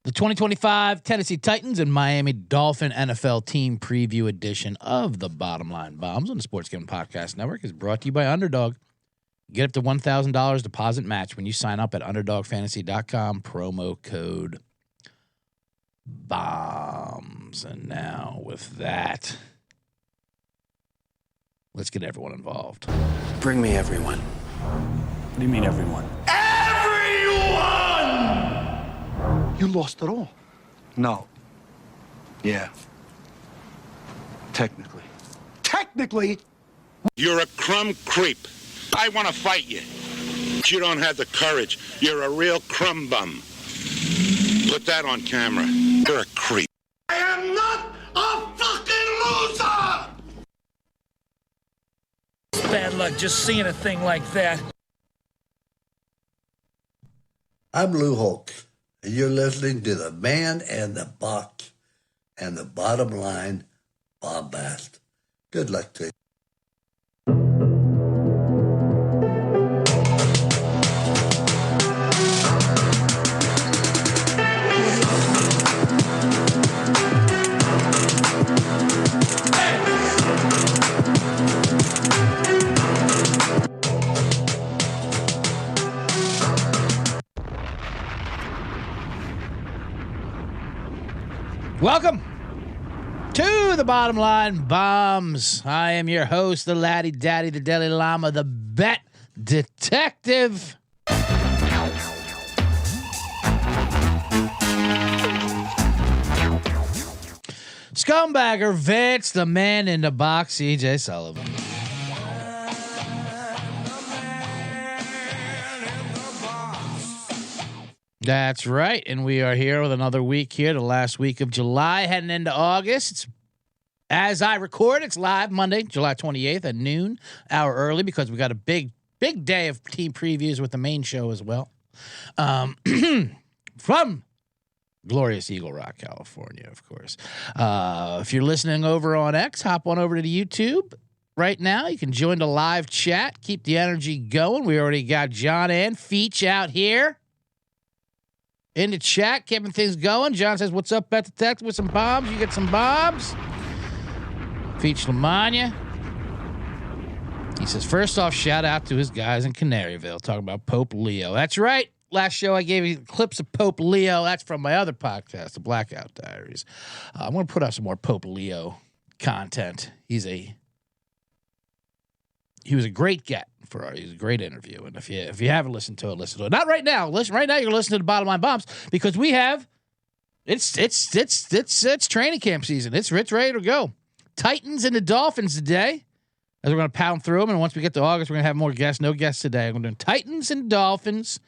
The 2025 Tennessee Titans and Miami Dolphin NFL team preview edition of the Bottom Line Bombs on the Sports Gambling Podcast Network is brought to you by Underdog. Get up to $1,000 deposit match when you sign up at UnderdogFantasy.com, promo code BOMBS. And now with that, let's get everyone involved. Bring me everyone. What do you mean everyone? You lost it all. No. Yeah. Technically. Technically, You're a crumb creep. I want to fight you. But you don't have the courage. You're a real crumb bum. Put that on camera. You're a creep. I am not a fucking loser! It's bad luck just seeing a thing like that. I'm Lou Hulk, and you're listening to the Man and the Box and the Bottom Line Bombast. Good luck to you. Welcome to the Bottom Line Bombs. I am your host, the Laddie Daddy, the Deli Llama, the Bet Detective. Scumbagger Vince, the man in the box, CJ Sullivan. That's right, and we are here with another week here, the last week of July, heading into August. It's, as I record, it's live Monday, July 28th at noon, hour early, because we got a big day of team previews with the main show as well. From glorious Eagle Rock, California, of course. If you're listening over on X, hop on over to the YouTube right now. You can join the live chat, keep the energy going. We already got John and Feach out here in the chat, keeping things going. John says, "What's up, Bet Detective?" With some bombs. You get some bombs. Feach Lamagna. He says, first off, shout out to his guys in Canaryville talking about Pope Leo. That's right. Last show I gave you clips of Pope Leo. That's from my other podcast, The Blackout Diaries. I'm going to put out some more Pope Leo content. He was a great get for our. He's a great interview, and if you haven't listened to it, listen to it. Not right now. Listen right now. You're listening to the Bottom Line Bombs because we have it's training camp season. It's ready to go. Titans and the Dolphins today, as we're going to pound through them. And once we get to August, we're going to have more guests. No guests today. I'm going to do Titans and Dolphins.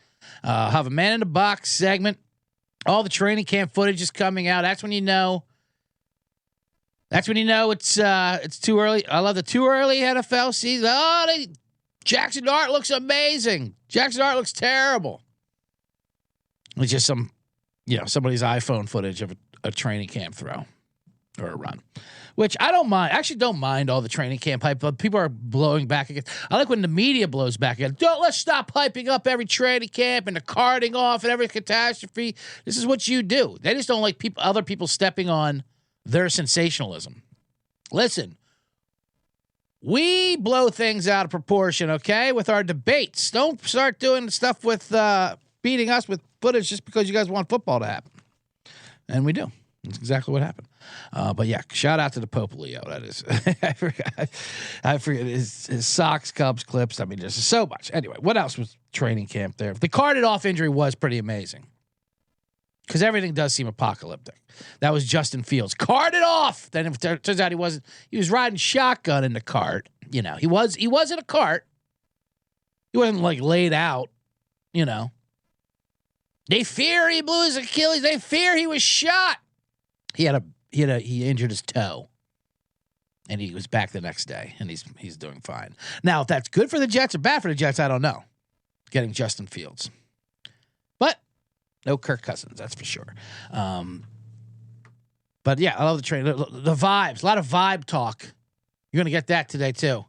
Have a man in the box segment. All the training camp footage is coming out. That's when you know. That's when you know it's too early. I love the too early NFL season. Jackson Dart looks amazing. Jackson Dart looks terrible. It's just somebody's iPhone footage of a training camp throw or a run, which I don't mind. I actually don't mind all the training camp hype, but people are blowing back again. I like when the media blows back again. Let's stop hyping up every training camp and the carting off and every catastrophe. This is what you do. They just don't like other people stepping on their sensationalism. Listen, we blow things out of proportion, okay, with our debates. Don't start doing stuff with beating us with footage just because you guys want football to happen. And we do. That's exactly what happened. But yeah, shout out to the Pope Leo. That is, I forget his Sox, Cubs clips. I mean, there's so much. Anyway, what else was training camp there? The carted off injury was pretty amazing because everything does seem apocalyptic. That was Justin Fields carted off. Then it turns out he wasn't. He was riding shotgun in the cart. You know, he was in a cart. He wasn't like laid out. You know, they fear he blew his Achilles. They fear he was shot. He injured his toe, and he was back the next day, and he's doing fine. Now, if that's good for the Jets or bad for the Jets, I don't know. Getting Justin Fields, but no Kirk Cousins, that's for sure. But yeah, I love the train. The vibes, a lot of vibe talk. You're gonna get that today too.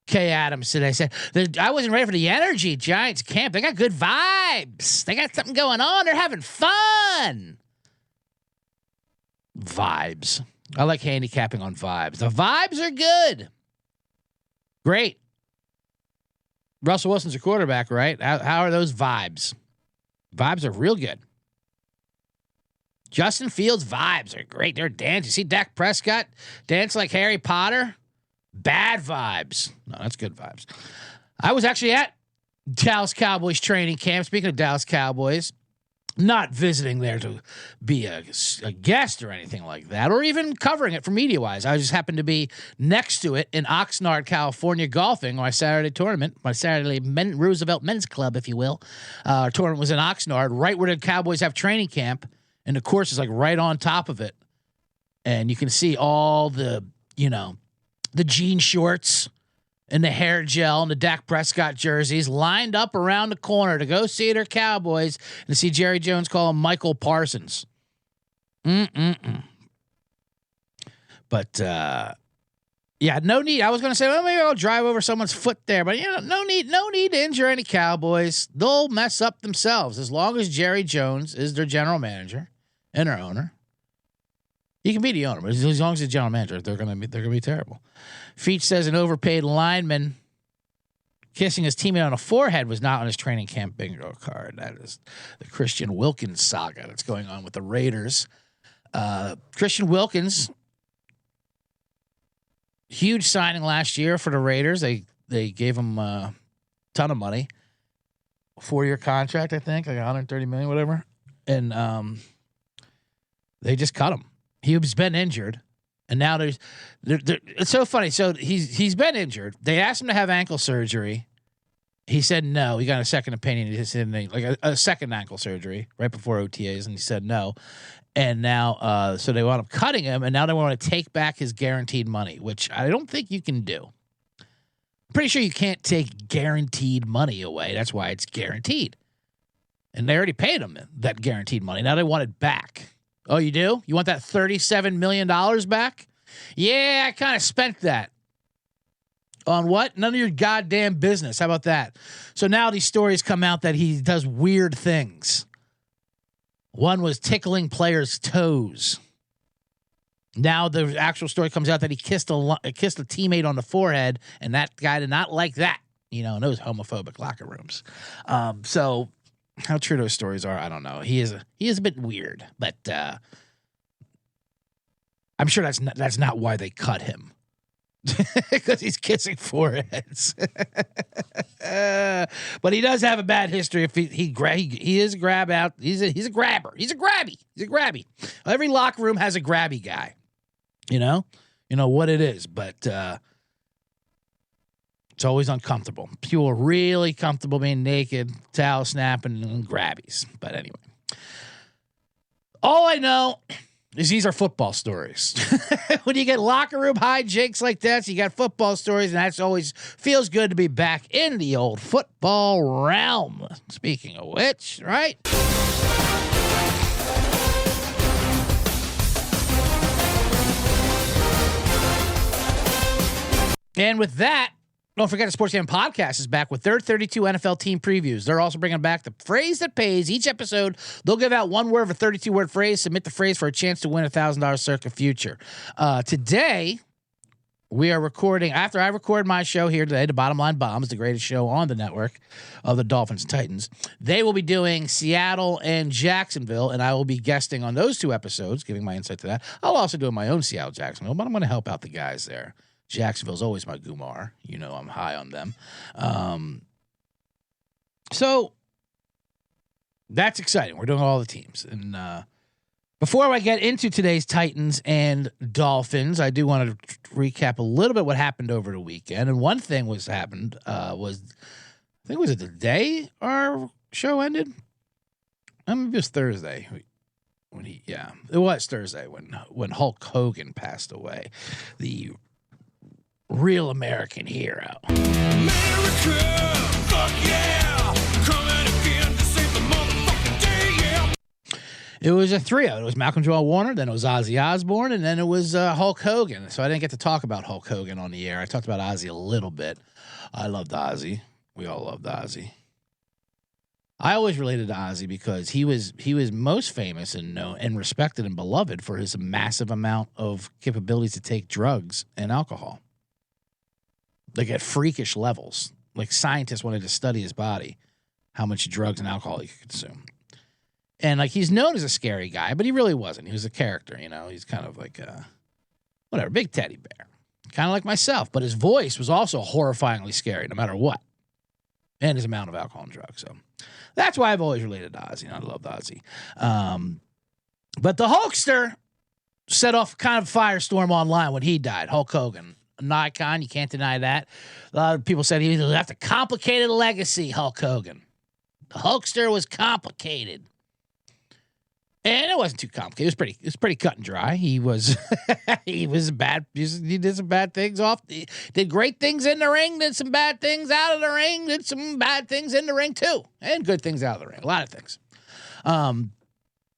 Kay Adams today said, I wasn't ready for the energy Giants camp. They got good vibes. They got something going on. They're having fun. Vibes. I like handicapping on vibes. The vibes are good. Great. Russell Wilson's a quarterback, right? How are those vibes? Vibes are real good. Justin Fields' vibes are great. They're dancing. You see Dak Prescott dance like Harry Potter? Bad vibes. No, that's good vibes. I was actually at Dallas Cowboys training camp. Speaking of Dallas Cowboys, not visiting there to be a guest or anything like that, or even covering it for media-wise. I just happened to be next to it in Oxnard, California, golfing my Saturday tournament, my Saturday Roosevelt Men's Club, if you will. Our tournament was in Oxnard, right where the Cowboys have training camp, and the course is like right on top of it. And you can see all the, the jean shorts and the hair gel and the Dak Prescott jerseys lined up around the corner to go see their Cowboys and to see Jerry Jones call him Michael Parsons. But, yeah, no need. I was going to say, well, maybe I'll drive over someone's foot there, but no need to injure any Cowboys. They'll mess up themselves as long as Jerry Jones is their general manager and their owner. He can be the owner, but as long as he's general manager, they're gonna be terrible. Feach says an overpaid lineman kissing his teammate on the forehead was not on his training camp bingo card. That is the Christian Wilkins saga that's going on with the Raiders. Christian Wilkins, huge signing last year for the Raiders. They gave him a ton of money, 4-year contract, I think, like $130 million, whatever, and they just cut him. He's been injured, and now it's so funny. So he's been injured. They asked him to have ankle surgery. He said no. He got a second opinion. He said like a second ankle surgery right before OTAs, and he said no. And now, so they wound up cutting him, and now they want to take back his guaranteed money, which I don't think you can do. I'm pretty sure you can't take guaranteed money away. That's why it's guaranteed. And they already paid him that guaranteed money. Now they want it back. Oh, you do? You want that $37 million back? Yeah, I kind of spent that. On what? None of your goddamn business. How about that? So now these stories come out that he does weird things. One was tickling players' toes. Now the actual story comes out that he kissed a teammate on the forehead, and that guy did not like that. In those homophobic locker rooms. So how true those stories are, I don't know. He is a bit weird, but I'm sure that's not why they cut him. Because he's kissing foreheads. But he does have a bad history. If he is a grab out. He's a grabber. He's a grabby. Every locker room has a grabby guy. You know what it is, but it's always uncomfortable. People are really comfortable being naked, towel snapping, and grabbies. But anyway, all I know is these are football stories. When you get locker room hijinks like that, so you got football stories, and that's always feels good to be back in the old football realm. Speaking of which, right? And with that, don't forget the Sports Game Podcast is back with their 32 NFL team previews. They're also bringing back the phrase that pays. Each episode, they'll give out one word of a 32-word phrase. Submit the phrase for a chance to win a $1,000 Circa Future. Today, we are recording, after I record my show here today, the Bottom Line Bombs, the greatest show on the network of the Dolphins and Titans. They will be doing Seattle and Jacksonville, and I will be guesting on those two episodes, giving my insight to that. I'll also do my own Seattle-Jacksonville, but I'm going to help out the guys there. Jacksonville's always my Gumar. I'm high on them. So that's exciting. We're doing all the teams. And before I get into today's Titans and Dolphins, I do want to recap a little bit what happened over the weekend. And one thing was I think was it the day our show ended? Maybe it was Thursday. It was Thursday when Hulk Hogan passed away. The real American hero. America, fuck yeah, coming again to save the motherfucking day, yeah. It was a trio. It was Malcolm Joel Warner, then it was Ozzy Osbourne, and then it was Hulk Hogan. So I didn't get to talk about Hulk Hogan on the air. I talked about Ozzy a little bit. I loved Ozzy. We all loved Ozzy. I always related to Ozzy because he was most famous and known and respected and beloved for his massive amount of capabilities to take drugs and alcohol. Like at freakish levels. Like scientists wanted to study his body, how much drugs and alcohol he could consume. And like he's known as a scary guy, but he really wasn't. He was a character, you know. He's kind of like whatever, big teddy bear. Kind of like myself, but his voice was also horrifyingly scary no matter what. And his amount of alcohol and drugs. So that's why I've always related to Ozzy. And I loved Ozzy. But the Hulkster set off kind of firestorm online when he died. Hulk Hogan, an icon. You can't deny that. A lot of people said he left a complicated legacy, Hulk Hogan. The Hulkster was complicated. And it wasn't too complicated. It was pretty cut and dry. He was he did some bad things he did great things in the ring, did some bad things out of the ring, did some bad things in the ring too. And good things out of the ring. A lot of things.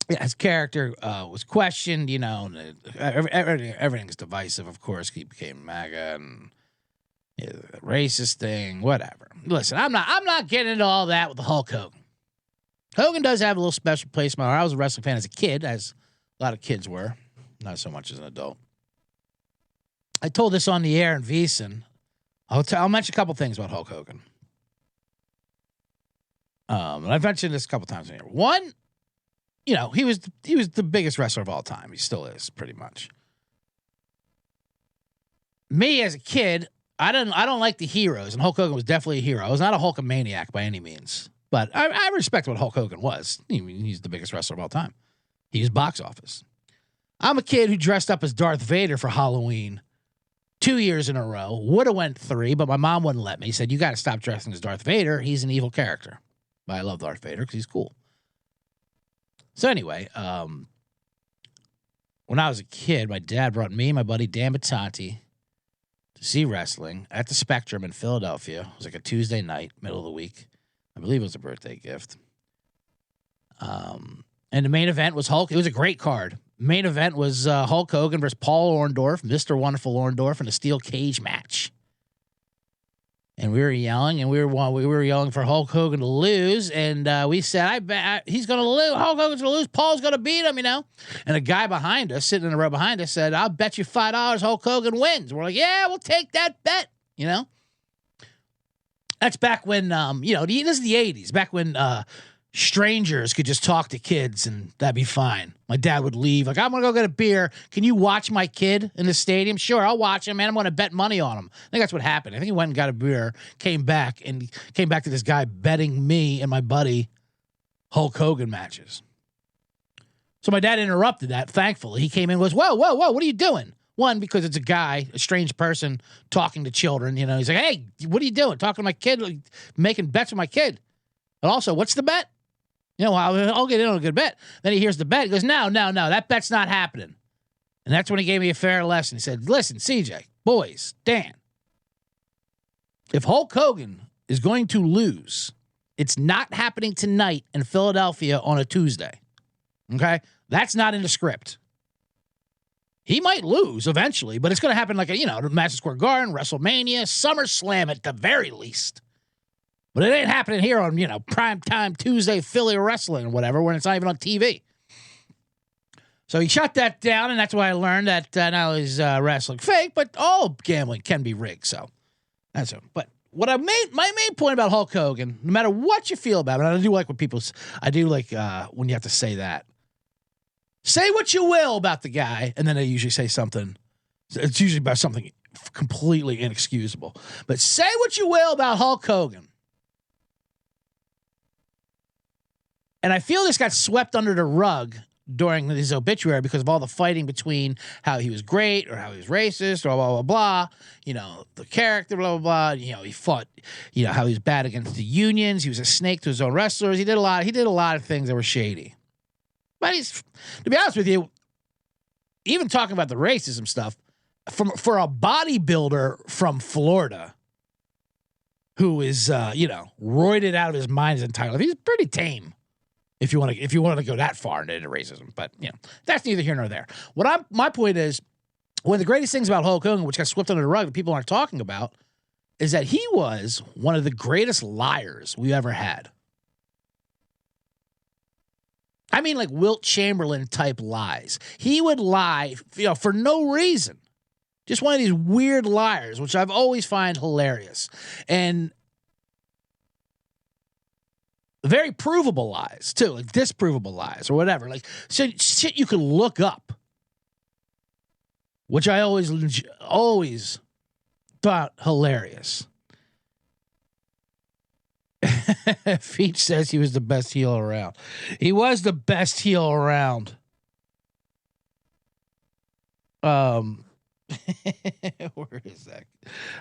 His character was questioned, you know, everything's divisive, of course. He became MAGA and the racist thing, whatever. Listen, I'm not getting into all that with the Hulk Hogan. Hogan does have a little special place in my heart. I was a wrestling fan as a kid, as a lot of kids were, not so much as an adult. I told this on the air in VSiN. I'll mention a couple things about Hulk Hogan. And I've mentioned this a couple times in here. One, you know, he was the biggest wrestler of all time. He still is, pretty much. Me as a kid, I don't like the heroes, and Hulk Hogan was definitely a hero. I was not a Hulkamaniac by any means. But I respect what Hulk Hogan was. He's the biggest wrestler of all time. He was box office. I'm a kid who dressed up as Darth Vader for Halloween 2 years in a row. Would have went 3, but my mom wouldn't let me. He said, you got to stop dressing as Darth Vader. He's an evil character. But I love Darth Vader because he's cool. So anyway, when I was a kid, my dad brought me and my buddy Dan Battanti to see wrestling at the Spectrum in Philadelphia. It was like a Tuesday night, middle of the week. I believe it was a birthday gift. And the main event was Hulk. It was a great card. Main event was Hulk Hogan versus Paul Orndorff, Mr. Wonderful Orndorff, in a steel cage match. And we were yelling, and we were yelling for Hulk Hogan to lose. And we said, I bet he's going to lose. Hulk Hogan's going to lose. Paul's going to beat him, you know. And a guy behind us, sitting in the row behind us, said, I'll bet you $5 Hulk Hogan wins. We're like, yeah, we'll take that bet, you know. That's back when, you know, this is the 80s, back when strangers could just talk to kids and that'd be fine. My dad would leave. Like, I'm going to go get a beer. Can you watch my kid in the stadium? Sure, I'll watch him, man. I'm going to bet money on him. I think that's what happened. I think he went and got a beer, came back to this guy betting me and my buddy Hulk Hogan matches. So my dad interrupted that, thankfully. He came in and goes, whoa, what are you doing? One, because it's a guy, a strange person talking to children. You know, he's like, hey, what are you doing? Talking to my kid, like, making bets with my kid. But also, what's the bet? You know, I'll get in on a good bet. Then he hears the bet. He goes, no, that bet's not happening. And that's when he gave me a fair lesson. He said, listen, CJ, boys, Dan, if Hulk Hogan is going to lose, it's not happening tonight in Philadelphia on a Tuesday. Okay? That's not in the script. He might lose eventually, but it's going to happen like, Madison Square Garden, WrestleMania, SummerSlam at the very least. But it ain't happening here on, primetime Tuesday Philly wrestling or whatever when it's not even on TV. So he shut that down, and that's why I learned that not only is wrestling fake, but all gambling can be rigged. So that's it. But what my main point about Hulk Hogan, no matter what you feel about it, and I do like when you have to say that. Say what you will about the guy, and then they usually say something. It's usually about something completely inexcusable. But say what you will about Hulk Hogan. And I feel this got swept under the rug during his obituary because of all the fighting between how he was great or how he was racist or blah, blah, blah. The character, blah, blah, blah. He fought, how he was bad against the unions. He was a snake to his own wrestlers. He did a lot of things that were shady. But to be honest with you, even talking about the racism stuff, for a bodybuilder from Florida who is, roided out of his mind his entire life, he's pretty tame. If you want to go that far into racism, but that's neither here nor there. My point is, one of the greatest things about Hulk Hogan, which got swept under the rug that people aren't talking about, is that he was one of the greatest liars we ever had. I mean, like Wilt Chamberlain type lies. He would lie, for no reason. Just one of these weird liars, which I've always find hilarious. And very provable lies, too, like disprovable lies or whatever. Like shit you could look up, which I always thought hilarious. Feach says he was the best heel around. He was the best heel around. Where is that?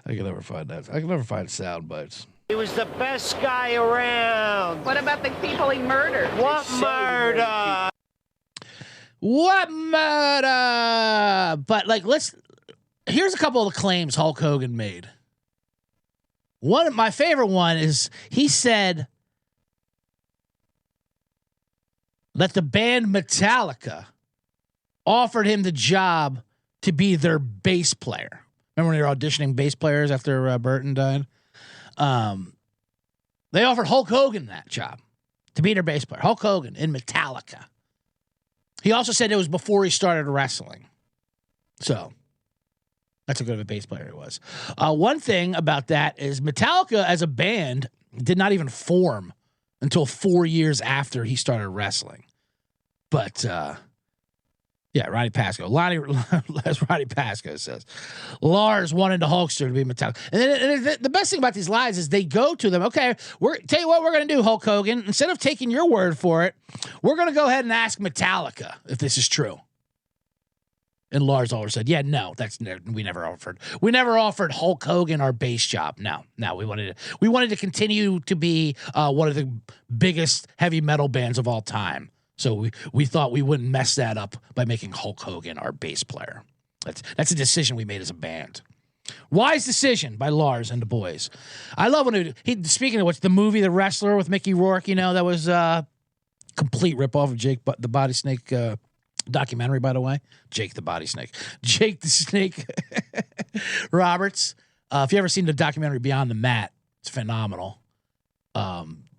I can never find that. I can never find sound bites. He was the best guy around. What about the people he murdered? What murder? What murder? But here's a couple of the claims Hulk Hogan made. My favorite one is he said that the band Metallica offered him the job to be their bass player. Remember when they were auditioning bass players after Burton died? They offered Hulk Hogan that job to be their bass player. Hulk Hogan in Metallica. He also said it was before he started wrestling. So that's how good of a bass player he was. One thing about that is Metallica as a band did not even form until 4 years after he started wrestling. But, Roddy Pasco. As Roddy Pasco says, Lars wanted the Hulkster to be Metallica. And then the best thing about these lies is they go to them, okay, tell you what we're going to do, Hulk Hogan. Instead of taking your word for it, we're going to go ahead and ask Metallica if this is true. And Lars always said, yeah, no, we never offered Hulk Hogan our bass job. No, we wanted to continue to be one of the biggest heavy metal bands of all time. So we thought we wouldn't mess that up by making Hulk Hogan our bass player. That's a decision we made as a band. Wise decision by Lars and the boys. I love when he speaking of which, the movie The Wrestler with Mickey Rourke, that was a complete ripoff of Jake the Body Snake documentary, by the way. Jake the Body Snake. Jake the Snake Roberts. If you ever seen the documentary Beyond the Mat, it's phenomenal.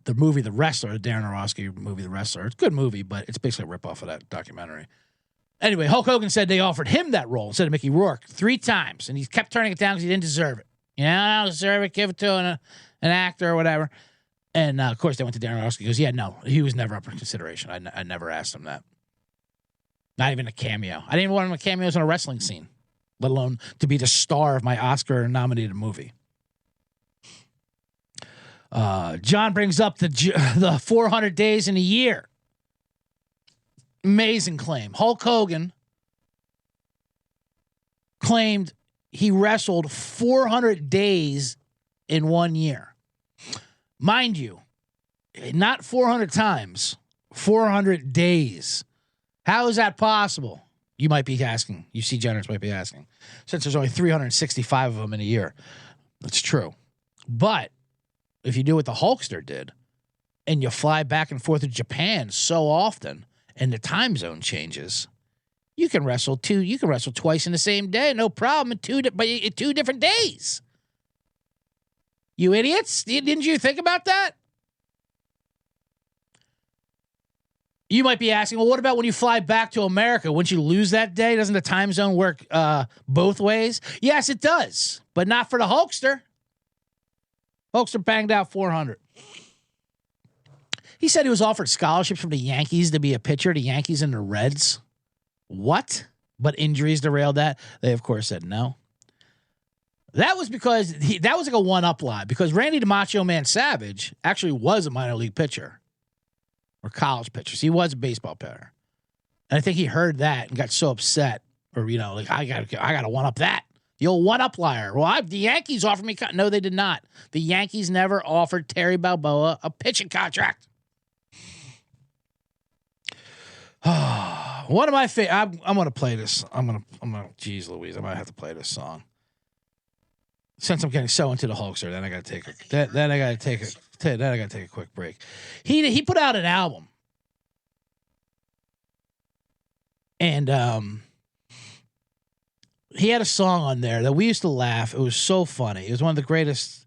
The movie The Wrestler, the Darren Aronofsky movie The Wrestler, it's a good movie, but it's basically a ripoff of that documentary. Anyway, Hulk Hogan said they offered him that role instead of Mickey Rourke 3 times, and he kept turning it down because he didn't deserve it. I don't deserve it. Give it to an actor or whatever. And, of course, they went to Darren Aronofsky. He goes, yeah, no, he was never up for consideration. I never asked him that. Not even a cameo. I didn't even want him a cameos in a wrestling scene, let alone to be the star of my Oscar-nominated movie. John brings up the 400 days in a year. Amazing claim. Hulk Hogan claimed he wrestled 400 days in 1 year. Mind you, not 400 times, 400 days. How is that possible? You might be asking. You see, Jenners might be asking. Since there's only 365 of them in a year. That's true. But if you do what the Hulkster did, and you fly back and forth to Japan so often, and the time zone changes, you can wrestle twice in the same day, no problem, but in 2 different days. You idiots! Didn't you think about that? You might be asking, well, what about when you fly back to America? Wouldn't you lose that day? Doesn't the time zone work both ways? Yes, it does, but not for the Hulkster. Hulkster banged out 400. He said he was offered scholarships from the Yankees to be a pitcher, the Yankees and the Reds. What? But injuries derailed that. They, of course, said no. That was because that was like a one-up lie, because Randy the Macho Man Savage actually was a minor league pitcher or college pitcher. So he was a baseball player. And I think he heard that and got so upset, or, I got to one-up that. The old one-up liar. Well, the Yankees offered me. No, they did not. The Yankees never offered Terry Balboa a pitching contract. One of my favorite. I'm going to play this. I'm going to. Geez, Louise, I might have to play this song. Since I'm getting so into the Hulkster, then I got to take a quick break. He put out an album, and he had a song on there that we used to laugh. It was so funny. It was one of the greatest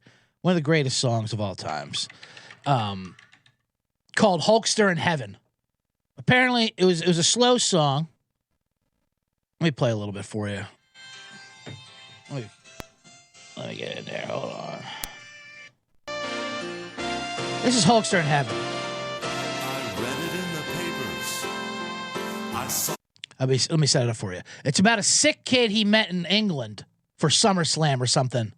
songs of all times. Called Hulkster in Heaven. Apparently, it was a slow song. Let me play a little bit for you. Let me get in there. Hold on. This is Hulkster in Heaven. I read it in the papers. I saw. Let me set it up for you. It's about a sick kid he met in England for SummerSlam or something,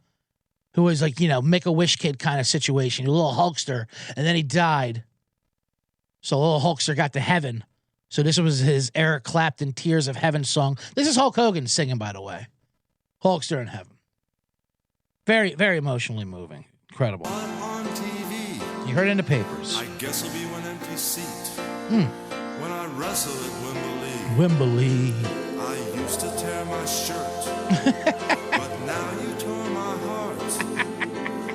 who was like, Make-A-Wish kid kind of situation, a little Hulkster, and then he died. So little Hulkster got to heaven. So this was his Eric Clapton Tears of Heaven song. This is Hulk Hogan singing, by the way. Hulkster in Heaven. Very, very emotionally moving. Incredible. On TV. You heard it in the papers. I guess it'll be one empty seat. When I wrestle at Wembley. I used to tear my shirt. But now you tore my heart.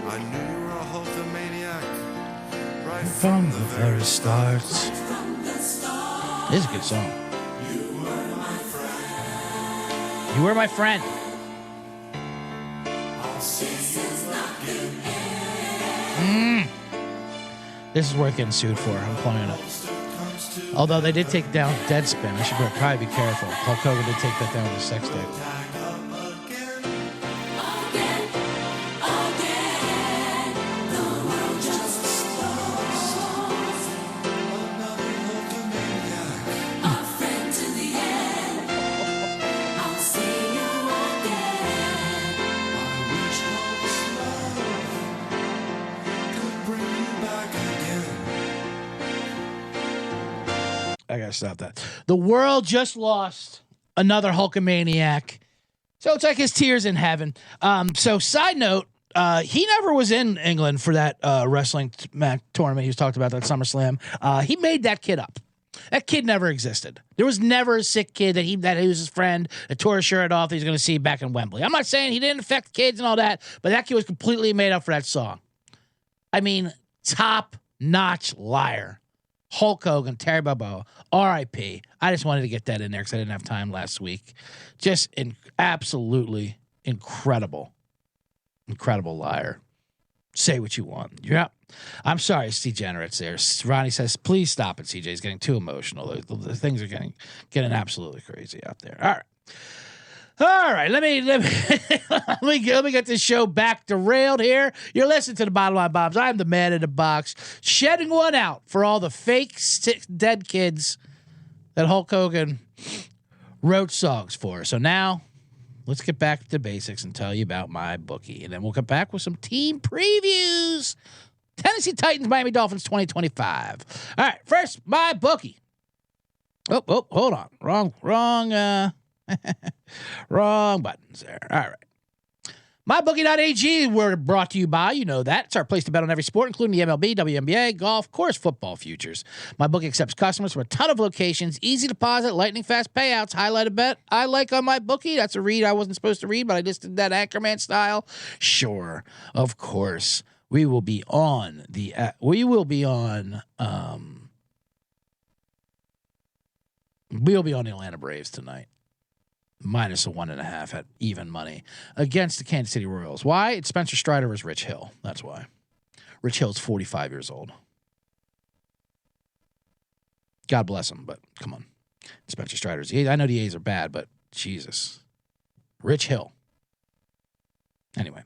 I knew you were a Hulkamaniac. Right From the very start. This is a good song. You were my friend. This is worth getting sued for. I'm playing it. Although they did take down Deadspin. I should probably be careful. Hulk Hogan did take that down with a sex tape. I gotta stop that. The world just lost another Hulkamaniac. So it's like his tears in heaven. So side note, he never was in England for that wrestling tournament he was talked about, that SummerSlam. He made that kid up. That kid never existed. There was never a sick kid that he was his friend, that tore his shirt off, he's going to see back in Wembley. I'm not saying he didn't affect kids and all that, but that kid was completely made up for that song. I mean, top-notch liar. Hulk Hogan, Terry Bobo, R.I.P. I just wanted to get that in there because I didn't have time last week. Just absolutely incredible liar. Say what you want. Yeah. I'm sorry, it's degenerates there. Ronnie says, please stop it, CJ. He's getting too emotional. The things are getting absolutely crazy out there. All right, let me get this show back derailed here. You're listening to the Bottom Line Bombs. I'm the man in the box, shedding one out for all the fake dead kids that Hulk Hogan wrote songs for. So now, let's get back to the basics and tell you about my bookie, and then we'll come back with some team previews. Tennessee Titans, Miami Dolphins 2025. All right, first, my bookie. Oh, hold on. Wrong wrong buttons there. All right. MyBookie.ag, we're brought to you by, you know that. It's our place to bet on every sport, including the MLB, WNBA, golf, of course, football futures. MyBookie accepts customers from a ton of locations, easy deposit, lightning fast payouts, highlighted bet. I like on MyBookie. That's a read I wasn't supposed to read, but I just did that Anchorman style. Sure, of course. We will be on the Atlanta Braves tonight. Minus a 1.5 at even money against the Kansas City Royals. Why? It's Spencer Strider versus Rich Hill. That's why. Rich Hill's 45 years old. God bless him, but come on. Spencer Strider's. I know the A's are bad, but Jesus. Rich Hill. Anyway.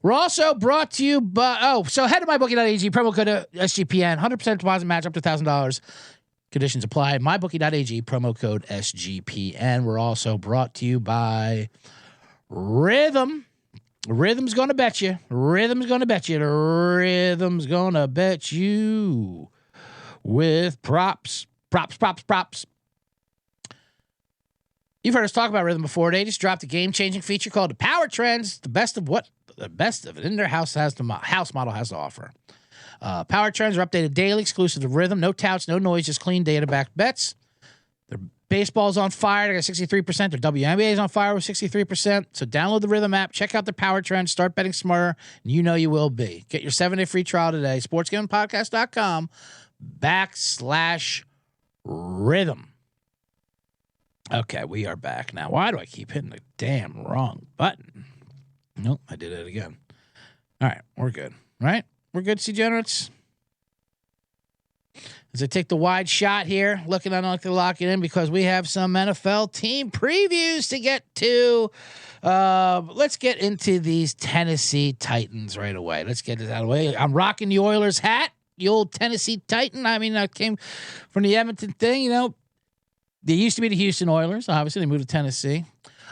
We're also brought to you by, so head to mybookie.ag, promo code SGPN, 100% deposit match up to $1,000. Conditions apply. MyBookie.ag, promo code SGPN. We're also brought to you by Rhythm. Rhythm's going to bet you. Rhythm's going to bet you. Rhythm's going to bet you with props. Props. You've heard us talk about Rhythm before. They just dropped a game-changing feature called the Power Trends, the best of it in their house model has to offer. Power trends are updated daily, exclusive to Rhythm. No touts, no noise, just clean data-backed bets. Their baseball's on fire. They got 63%. Their WNBA is on fire with 63%. So download the Rhythm app, check out the Power Trends, start betting smarter, and you know you will be. Get your 7-day free trial today. SportsGamblingPodcast.com/Rhythm. Okay, we are back now. Why do I keep hitting the damn wrong button? Nope, I did it again. All right, we're good. Right? We're good, Degenerates? As I take the wide shot here, looking, I don't like to lock it in because we have some NFL team previews to get to. Let's get into these Tennessee Titans right away. Let's get this out of the way. I'm rocking the Oilers hat, the old Tennessee Titan. I mean, I came from the Edmonton thing, you know. They used to be the Houston Oilers. Obviously, they moved to Tennessee.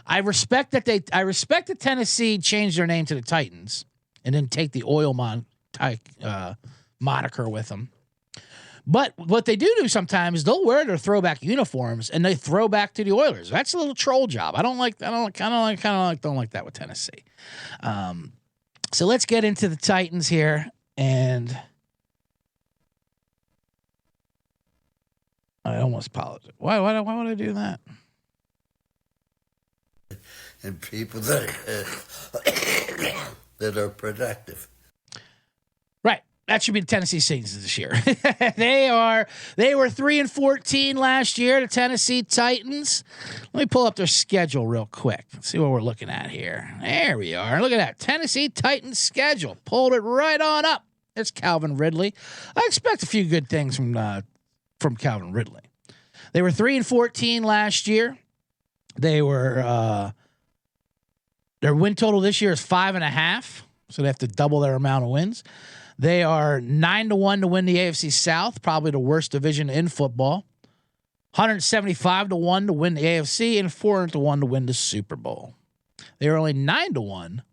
I respect that Tennessee changed their name to the Titans and then take the oil moniker with them. But what they do sometimes is they'll wear their throwback uniforms and they throw back to the Oilers. That's a little troll job. I don't like that with Tennessee. So let's get into the Titans here, and I almost apologize. Why would I do that? And people that are productive. Right. That should be the Tennessee Titans this year. They were 3-14 last year, the Tennessee Titans. Let me pull up their schedule real quick. Let's see what we're looking at here. There we are. Look at that. Tennessee Titans schedule. Pulled it right on up. It's Calvin Ridley. I expect a few good things from Calvin Ridley. They were 3-14 last year. They were their win total this year is 5.5, so they have to double their amount of wins. They are 9-1 to win the AFC South, probably the worst division in football. 175-1 to win the AFC and 400-1 to win the Super Bowl. They are only 9-1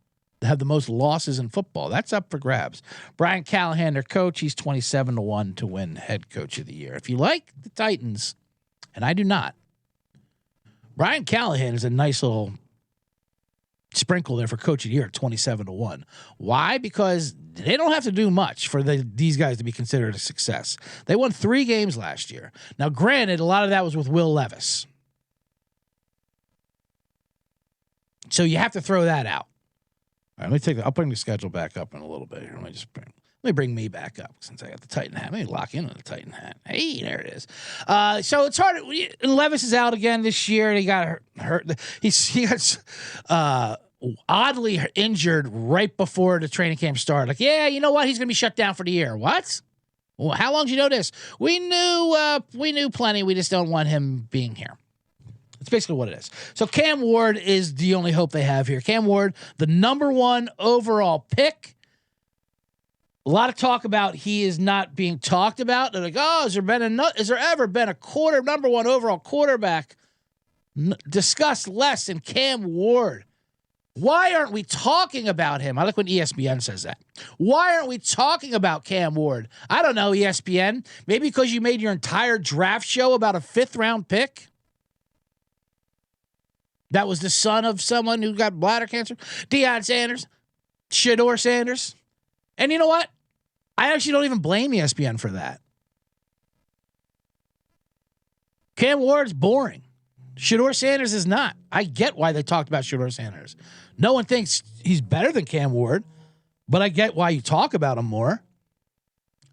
to have the most losses in football. That's up for grabs. Brian Callahan, their coach, he's 27-1 to win head coach of the year. If you like the Titans, and I do not, Brian Callahan is a nice little sprinkle there for coach of the year at 27-1. Why? Because they don't have to do much for these guys to be considered a success. They won 3 games last year. Now, granted, a lot of that was with Will Levis. So you have to throw that out. All right, I'll bring the schedule back up in a little bit here. Let me bring me back up since I got the Titan hat. Let me lock in on the Titan hat. Hey, there it is. So it's hard. Levis is out again this year. He got hurt. He got oddly injured right before the training camp started. Like, yeah, you know what? He's going to be shut down for the year. What? Well, how long did you know this? We knew plenty. We just don't want him being here. That's basically what it is. So Cam Ward is the only hope they have here. Cam Ward, the number 1 overall pick. A lot of talk about he is not being talked about. They're like, oh, has there ever been a number 1 overall quarterback discussed less than Cam Ward? Why aren't we talking about him? I like when ESPN says that. Why aren't we talking about Cam Ward? I don't know, ESPN. Maybe because you made your entire draft show about a 5th-round pick? That was the son of someone who got bladder cancer? Deion Sanders? Shador Sanders? And you know what? I actually don't even blame ESPN for that. Cam Ward's boring. Shador Sanders is not. I get why they talked about Shador Sanders. No one thinks he's better than Cam Ward, but I get why you talk about him more.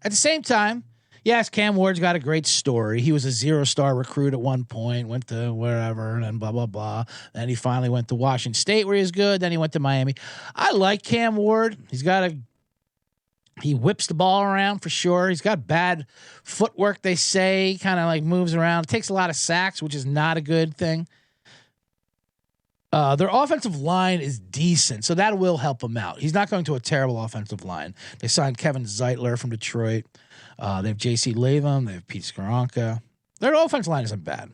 At the same time, yes, Cam Ward's got a great story. He was a 0-star recruit at one point, went to wherever, and then blah, blah, blah. Then he finally went to Washington State where he was good. Then he went to Miami. I like Cam Ward. He whips the ball around for sure. He's got bad footwork, they say. Kind of like moves around. Takes a lot of sacks, which is not a good thing. Their offensive line is decent, so that will help him out. He's not going to a terrible offensive line. They signed Kevin Zeitler from Detroit. They have J.C. Latham. They have Pete Skoronka. Their offensive line isn't bad.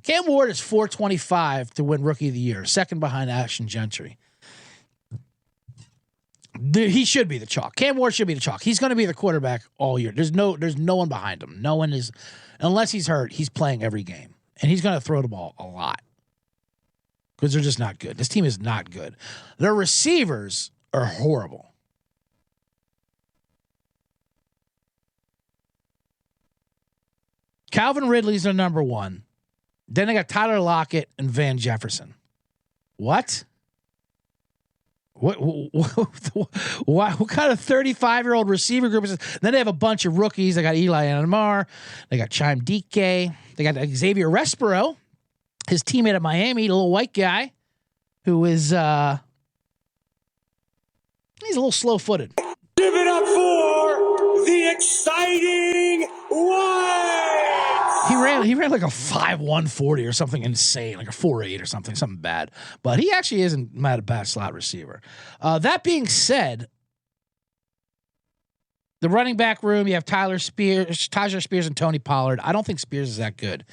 Cam Ward is 425 to win Rookie of the Year, second behind Ashton Gentry. He should be the chalk. Cam Ward should be the chalk. He's going to be the quarterback all year. There's no one behind him. No one is, unless he's hurt. He's playing every game, and he's going to throw the ball a lot because they're just not good. This team is not good. Their receivers are horrible. Calvin Ridley's their number 1. Then they got Tyler Lockett and Van Jefferson. What? What kind of 35-year-old receiver group is this? Then they have a bunch of rookies. They got Eli Anamar. They got Chaim Dike. They got Xavier Respiro. his teammate at Miami, the little white guy, who is he's a little slow-footed. Give it up for the exciting Whites! He ran like a 5.1 40 or something insane, like a 4.8 or something bad. But he actually isn't a bad slot receiver. That being said, the running back room, you have Tyler Spears, and Tony Pollard. I don't think Spears is that good.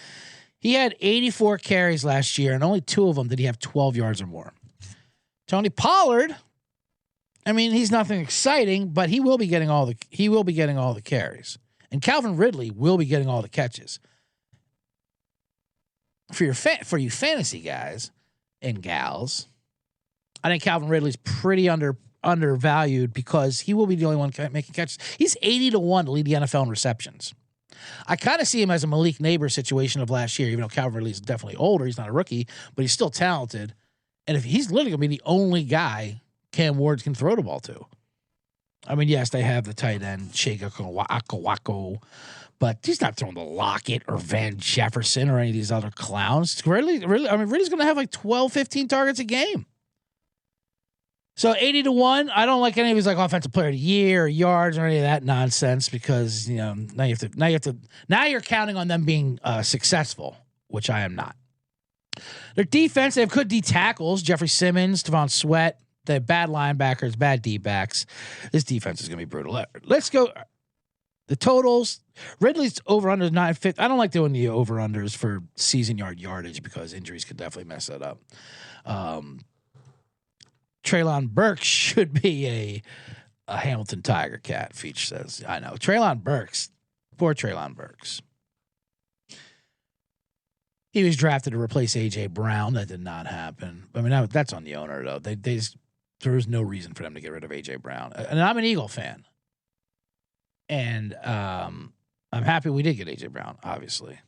He had 84 carries last year, and only 2 of them did he have 12 yards or more. Tony Pollard, I mean, he's nothing exciting, but he will be getting all the carries. And Calvin Ridley will be getting all the catches. For you fantasy guys and gals, I think Calvin Ridley's pretty undervalued because he will be the only one making catches. He's 80-1 to lead the NFL in receptions. I kind of see him as a Malik Neighbor situation of last year, even though Calvin Ridley's definitely older. He's not a rookie, but he's still talented. And if he's literally going to be the only guy Cam Ward can throw the ball to. I mean, yes, they have the tight end, Chega Akawako, but he's not throwing the Lockett or Van Jefferson or any of these other clowns. Ridley's going to have like 12, 15 targets a game. So 80-1, I don't like any of his like offensive player of the year or yards or any of that nonsense because now you're counting on them being successful, which I am not. Their defense, they have good D tackles, Jeffrey Simmons, Devon Sweat. They have bad linebackers, bad D backs. This defense is going to be brutal. Let's go. The totals. Ridley's over under 950. I don't like doing the over unders for season yardage because injuries could definitely mess that up. Treylon Burks should be a Hamilton Tiger cat, Feach says. I know. Poor Treylon Burks. He was drafted to replace A.J. Brown. That did not happen. I mean, that's on the owner, though. There was no reason for them to get rid of A.J. Brown. And I'm an Eagle fan. And I'm happy we did get A.J. Brown, obviously.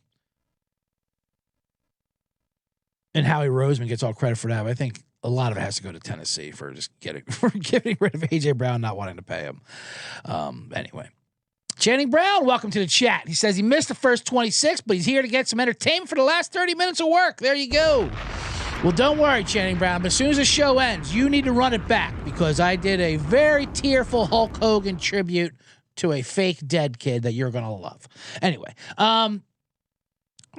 And Howie Roseman gets all credit for that. But I think a lot of it has to go to Tennessee for getting rid of A.J. Brown, not wanting to pay him. Anyway. Channing Brown, welcome to the chat. He says he missed the first 26, but he's here to get some entertainment for the last 30 minutes of work. There you go. Well, don't worry, Channing Brown. But as soon as the show ends, you need to run it back because I did a very tearful Hulk Hogan tribute to a fake dead kid that you're going to love. Anyway,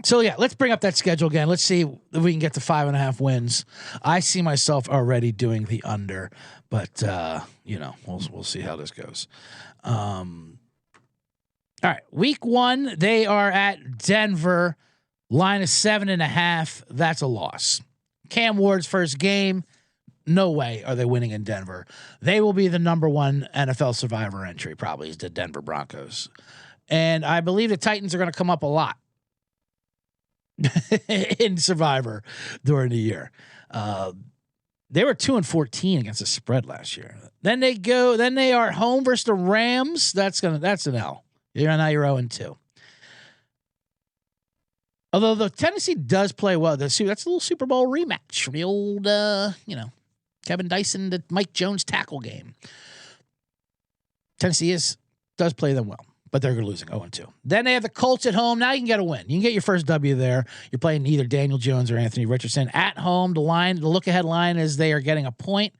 so yeah, let's bring up that schedule again. Let's see if we can get to 5.5 wins. I see myself already doing the under, but we'll see how this goes. All right, week 1, they are at Denver. Line is 7.5. That's a loss. Cam Ward's first game. No way are they winning in Denver. They will be the number 1 NFL Survivor entry, probably, is the Denver Broncos. And I believe the Titans are going to come up a lot in Survivor during the year. They were 2-14 against the spread last year. Then they are home versus the Rams. That's an L. Now you're 0-2. Although the Tennessee does play well, that's a little Super Bowl rematch from the old, Kevin Dyson to Mike Jones tackle game. Tennessee does play them well, but they're losing 0-2. Then they have the Colts at home. Now you can get a win. You can get your first W there. You're playing either Daniel Jones or Anthony Richardson at home. The look-ahead line is they are getting a point.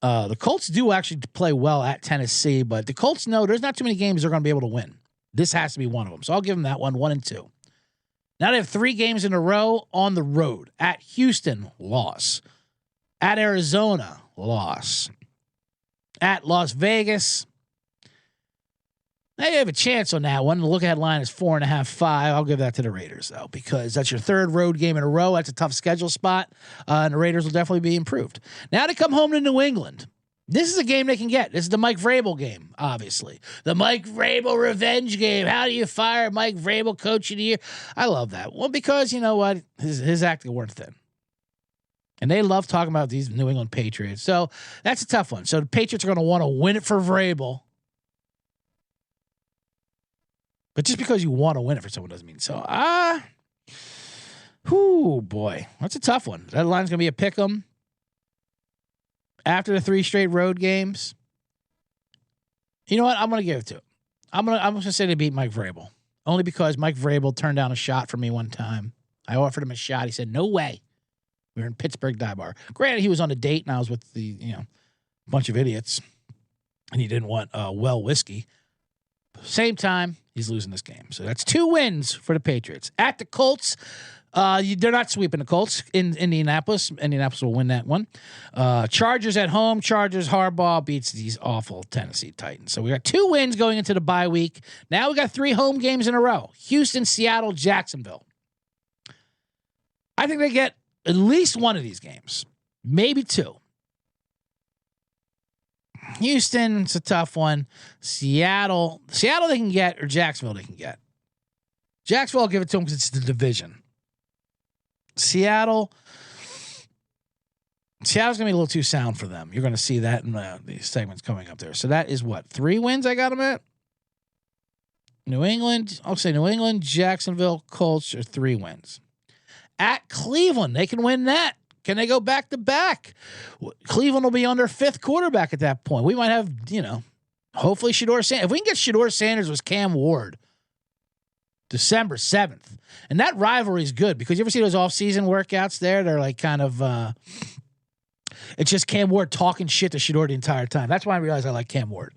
The Colts do actually play well at Tennessee, but the Colts know there's not too many games they're going to be able to win. This has to be one of them. So I'll give them that one, 1-2. Now they have 3 games in a row on the road. At Houston, loss. At Arizona, loss. At Las Vegas, they have a chance on that one. The look-ahead line is 4.5, 5. I'll give that to the Raiders, though, because that's your 3rd road game in a row. That's a tough schedule spot, and the Raiders will definitely be improved. Now they come home to New England. This is a game they can get. This is the Mike Vrabel game, obviously. The Mike Vrabel revenge game. How do you fire Mike Vrabel, coach of the year? I love that. Well, because you know what? His acting weren't thin. And they love talking about these New England Patriots. So that's a tough one. So the Patriots are going to want to win it for Vrabel. But just because you want to win it for someone doesn't mean so. Boy. That's a tough one. That line's going to be a pick 'em. After the 3 straight road games, you know what? I'm going to give it to him. I'm going to say they beat Mike Vrabel. Only because Mike Vrabel turned down a shot for me one time. I offered him a shot. He said, no way. We were in Pittsburgh Dive Bar. Granted, he was on a date, and I was with the, bunch of idiots, and he didn't want well whiskey. Same time, he's losing this game. So that's 2 wins for the Patriots. At the Colts, they're not sweeping the Colts in Indianapolis. Indianapolis will win that one. Chargers at home. Chargers, Harbaugh beats these awful Tennessee Titans. So we got 2 wins going into the bye week. Now we got 3 home games in a row. Houston, Seattle, Jacksonville. I think they get at least one of these games, maybe 2. Houston, it's a tough one. Seattle they can get, or Jacksonville they can get. Jacksonville, I'll give it to them because it's the division. Seattle's going to be a little too sound for them. You're going to see that in these segments coming up there. So that is what? 3 wins I got them at? New England, I'll say New England, Jacksonville, Colts are 3 wins. At Cleveland, they can win that. Can they go back to back? Cleveland will be on their 5th quarterback at that point. We might have, hopefully Shedeur Sanders. If we can get Shedeur Sanders with Cam Ward, December 7th. And that rivalry is good because you ever see those off-season workouts there? They're like kind of, it's just Cam Ward talking shit to Shedeur the entire time. That's why I realized I like Cam Ward.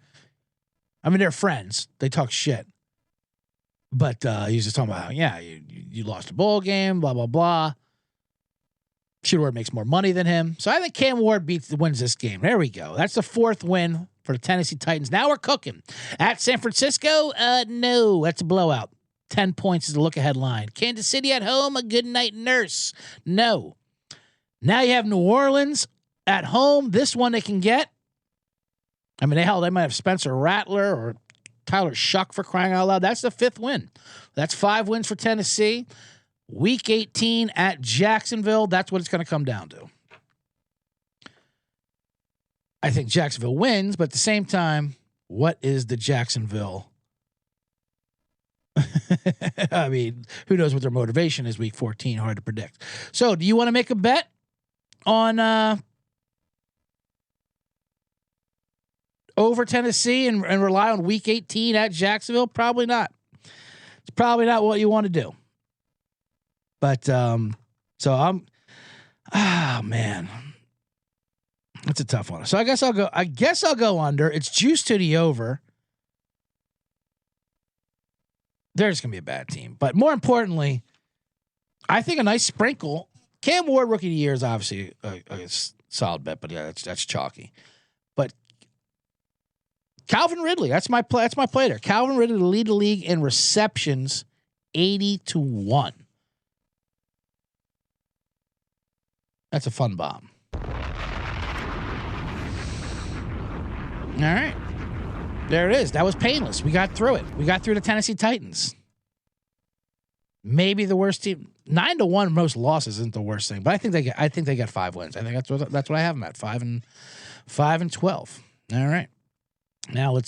I mean, they're friends. They talk shit. But he's just talking about, you lost a bowl game, blah, blah, blah. Shedeur makes more money than him. So I think Cam Ward wins this game. There we go. That's the 4th win for the Tennessee Titans. Now we're cooking. At San Francisco, no, that's a blowout. 10 points is the look-ahead line. Kansas City at home, a good night nurse. No. Now you have New Orleans at home. This one they can get. I mean, they might have Spencer Rattler or Tyler Shuck for crying out loud. That's the 5th win. That's 5 wins for Tennessee. Week 18 at Jacksonville. That's what it's going to come down to. I think Jacksonville wins, but at the same time, what is the Jacksonville? I mean, who knows what their motivation is week 14? Hard to predict. So do you want to make a bet on over Tennessee and rely on week 18 at Jacksonville? Probably not. It's probably not what you want to do. But so man, that's a tough one. So I guess I'll go under. It's juiced to the over. They're just gonna be a bad team. But more importantly, I think a nice sprinkle. Cam Ward rookie of the year is obviously a solid bet, but yeah, that's chalky. But Calvin Ridley, that's my play there. Calvin Ridley to lead the league in receptions, 80-1. That's a fun bomb. All right. There it is. That was painless. We got through it. We got through the Tennessee Titans. Maybe the worst team. 9-1 most losses isn't the worst thing, but I think they get 5 wins. I think that's what I have them at. 5 and 12. All right. Now let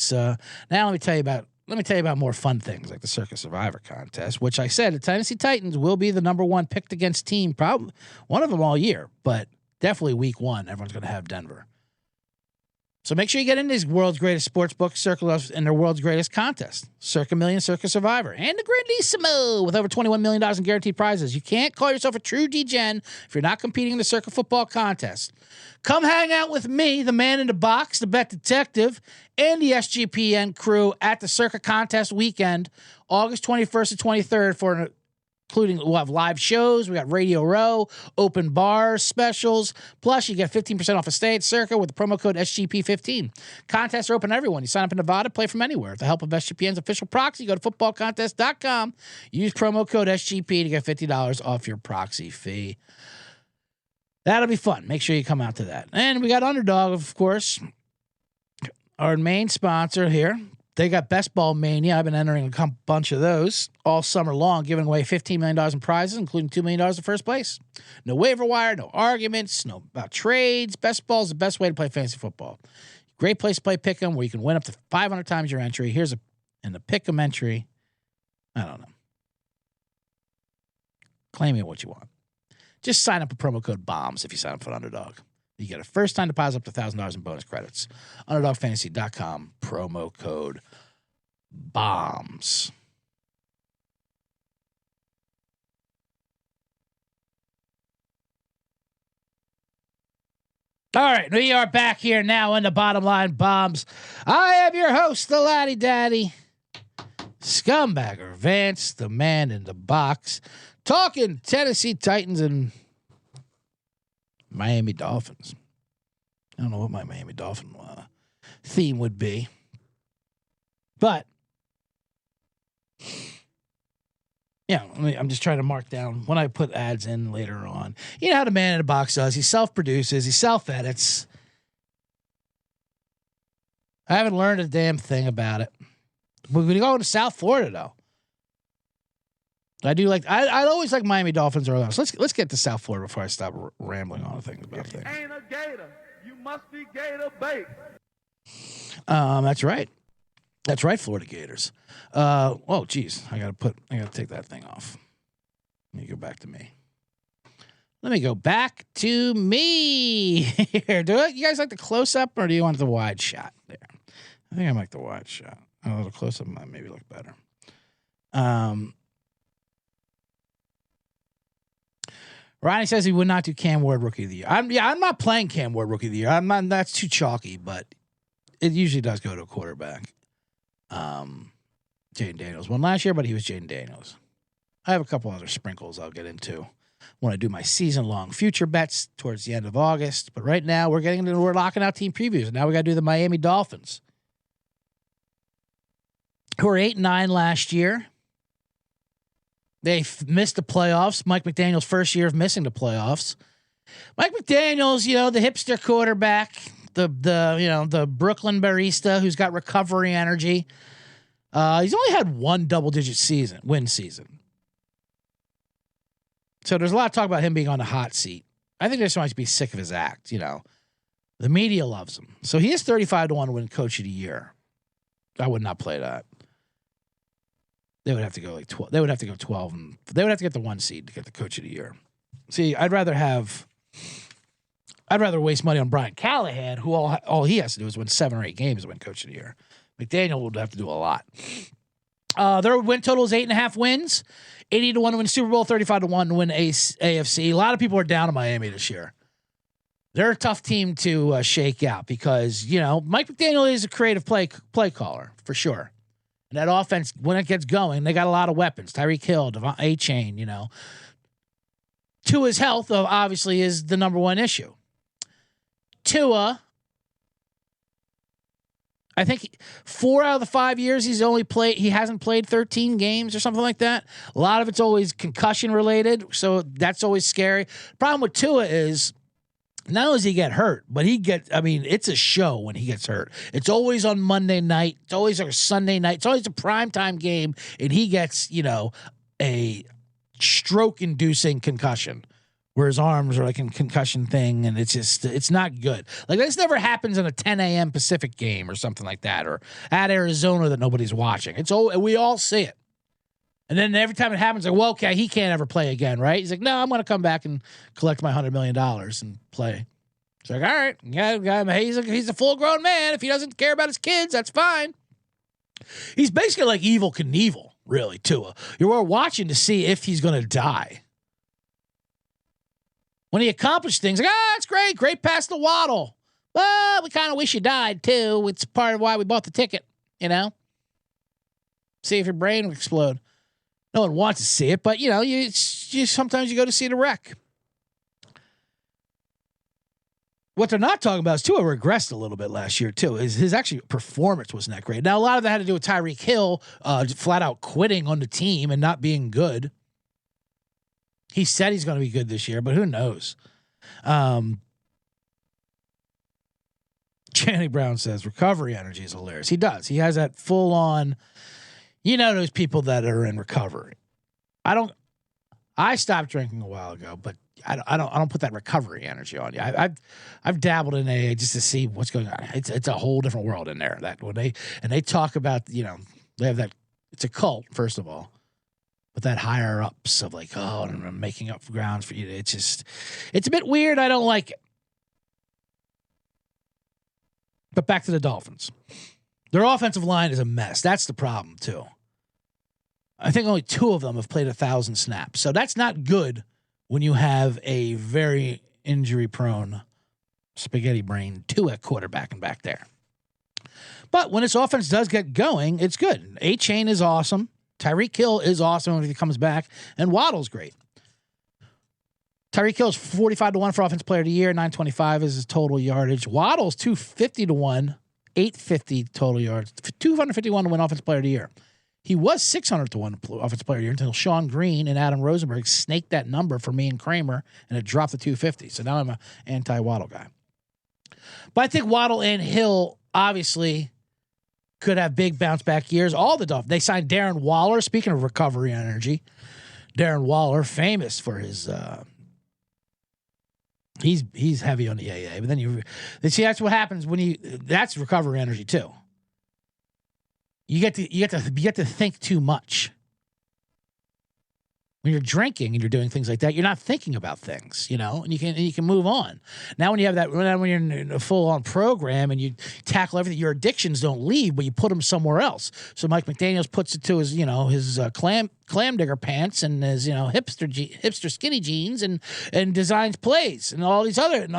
me tell you about more fun things like the Circus Survivor contest, which I said the Tennessee Titans will be the number 1 picked against team, probably one of them all year, but definitely week 1, everyone's going to have Denver. So make sure you get in these world's greatest sports books, circle us in their world's greatest contest, Circa Million, Circus Survivor, and the Grandissimo with over $21 million in guaranteed prizes. You can't call yourself a true D-Gen if you're not competing in the Circa football contest. Come hang out with me, the man in the box, the bet detective, and the SGPN crew at the Circa contest weekend, August 21st and 23rd including we'll have live shows. We got Radio Row, open bar specials. Plus, you get 15% off a stay at Circa with the promo code SGP15. Contests are open to everyone. You sign up in Nevada, play from anywhere. With the help of SGPN's official proxy, go to footballcontest.com. Use promo code SGP to get $50 off your proxy fee. That'll be fun. Make sure you come out to that. And we got Underdog, of course, our main sponsor here. They got Best Ball Mania. I've been entering a bunch of those all summer long, giving away $15 million in prizes, including $2 million in first place. No waiver wire, no arguments, no about trades. Best Ball is the best way to play fantasy football. Great place to play Pick'em where you can win up to 500 times your entry. Here's in the Pick'em entry. I don't know. Claim it what you want. Just sign up with promo code BOMBS if you sign up for Underdog. You get a first-time deposit up to $1,000 in bonus credits. UnderdogFantasy.com, promo code BOMBS. All right, we are back here now in the Bottom Line Bombs. I am your host, the Laddie Daddy, Scumbagger Vance, the man in the box, talking Tennessee Titans and Miami Dolphins. I don't know what my Miami Dolphin theme would be, but yeah, I'm just trying to mark down when I put ads in later on. You know how the man in the box does. He self-produces. He self-edits. I haven't learned a damn thing about it. We're going to go to South Florida, though. I do like. I always like Miami Dolphins early on. So let's get to South Florida before I stop rambling on things about things. Ain't a gator. You must be gator bait. That's right. That's right, Florida Gators. Oh, geez. I gotta take that thing off. Let me go back to me. Let me go back to me here. You guys like the close-up or do you want the wide shot there? I think I like the wide shot. A little close-up might maybe look better. Ronnie says he would not do Cam Ward Rookie of the Year. I'm not playing Cam Ward Rookie of the Year. I'm not. That's too chalky, but it usually does go to a quarterback. Jaden Daniels won last year, but he was Jaden Daniels. I have a couple other sprinkles I'll get into when I do my season-long future bets towards the end of August. But right now we're locking out team previews. And now we got to do the Miami Dolphins, who were 8-9 last year. They missed the playoffs. Mike McDaniel's first year of missing the playoffs. Mike McDaniel's, the hipster quarterback, the Brooklyn barista who's got recovery energy. He's only had one double-digit win season. So there's a lot of talk about him being on the hot seat. I think they just might be sick of his act. The media loves him, so he is 35-1 to win Coach of the Year. I would not play that. They would have to go like 12. They would have to go 12, and they would have to get the 1 seed to get the Coach of the Year. See, I'd rather waste money on Brian Callahan, who all he has to do is win 7 or 8 games to win Coach of the Year. McDaniel would have to do a lot. Their win total is 8.5 wins, 80-1 to win Super Bowl, 35-1 to win AFC. A lot of people are down on Miami this year. They're a tough team to shake out because Mike McDaniel is a creative play caller for sure. And that offense, when it gets going, they got a lot of weapons. Tyreek Hill, A-Chain, Tua's health, obviously, is the number one issue. Tua, I think 4 out of the 5 years he hasn't played 13 games or something like that. A lot of it's always concussion related, so that's always scary. Problem with Tua is not only does he get hurt, but it's a show when he gets hurt. It's always on Monday night. It's always on Sunday night. It's always a primetime game, and he gets, a stroke-inducing concussion where his arms are like a concussion thing, and it's not good. Like, this never happens in a 10 a.m. Pacific game or something like that, or at Arizona that nobody's watching. We all see it. And then every time it happens, like, well, okay, he can't ever play again, right? He's like, no, I'm going to come back and collect my $100 million and play. It's like, all right, yeah, he's a full-grown man. If he doesn't care about his kids, that's fine. He's basically like Evel Knievel, really, Tua. You're watching to see if he's going to die. When he accomplished things, like, it's great pass to Waddle. Well, we kind of wish you died, too. It's part of why we bought the ticket, See if your brain would explode. No one wants to see it, but, you sometimes you go to see the wreck. What they're not talking about is Tua regressed a little bit last year, too. His actually performance wasn't that great. Now, a lot of that had to do with Tyreek Hill flat out quitting on the team and not being good. He said he's going to be good this year, but who knows? Channing Brown says recovery energy is hilarious. He does. He has that full on, those people that are in recovery. I stopped drinking a while ago, but I don't put that recovery energy on you. I've dabbled in AA just to see what's going on. It's a whole different world in there. That when they talk about, they have that, it's a cult, first of all. But that higher ups of like, I'm making up grounds for you. It's a bit weird. I don't like it. But back to the Dolphins. Their offensive line is a mess. That's the problem, too. I think only 2 of them have played 1,000 snaps. So that's not good when you have a very injury-prone spaghetti brain Tua quarterbacking back there. But when this offense does get going, it's good. A-Chain is awesome. Tyreek Hill is awesome when he comes back. And Waddle's great. Tyreek Hill is 45-1 for Offensive Player of the Year. 925 is his total yardage. Waddle's 250-1, 850 total yards. 251 to win Offensive Player of the Year. He was 600-1 Offensive Player of the Year until Sean Green and Adam Rosenberg snaked that number for me and Kramer, and it dropped to 250. So now I'm an anti-Waddle guy. But I think Waddle and Hill obviously could have big bounce back years. All the Dolphins. They signed Darren Waller. Speaking of recovery energy, Darren Waller, famous for his. He's heavy on the AA, but then you see that's what happens when that's recovery energy too. You get to think too much. When you're drinking and you're doing things like that, you're not thinking about things, and you can move on. Now, when you have that, when you're in a full-on program and you tackle everything, your addictions don't leave, but you put them somewhere else. So Mike McDaniels puts it to his, his clam digger pants and his, hipster skinny jeans and designs plays and all these other, and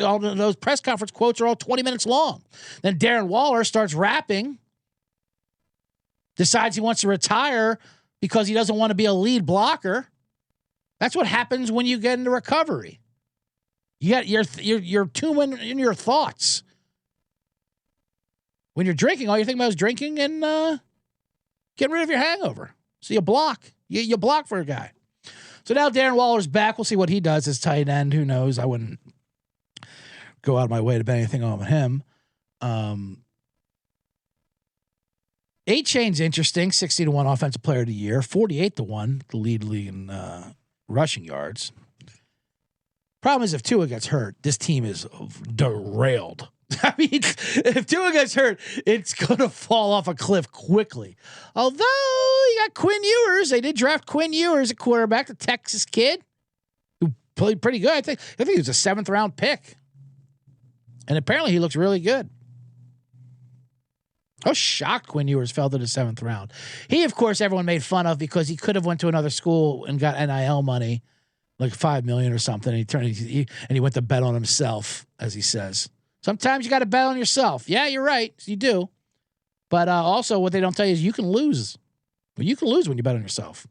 all those press conference quotes are all 20 minutes long. Then Darren Waller starts rapping, decides he wants to retire because he doesn't want to be a lead blocker. That's what happens when you get into recovery. You're too in your thoughts. When you're drinking, all you're thinking about is drinking and getting rid of your hangover. So you block. You block for a guy. So now Darren Waller's back. We'll see what he does as tight end. Who knows? I wouldn't go out of my way to bet anything on him. A-Chain's interesting, 60-1 Offensive Player of the Year, 48-1, the lead in rushing yards. Problem is, if Tua gets hurt, this team is derailed. I mean, if Tua gets hurt, it's going to fall off a cliff quickly. Although, you got Quinn Ewers. They did draft Quinn Ewers at quarterback, the Texas kid, who played pretty good. I think he was a 7th-round pick. And apparently he looks really good. I was shocked Quinn Ewers fell to the 7th round. He, of course, everyone made fun of because he could have went to another school and got NIL money, like $5 million or something. And he went to bet on himself, as he says. Sometimes you got to bet on yourself. Yeah, you're right. You do. But also what they don't tell you is you can lose. Well, you can lose when you bet on yourself.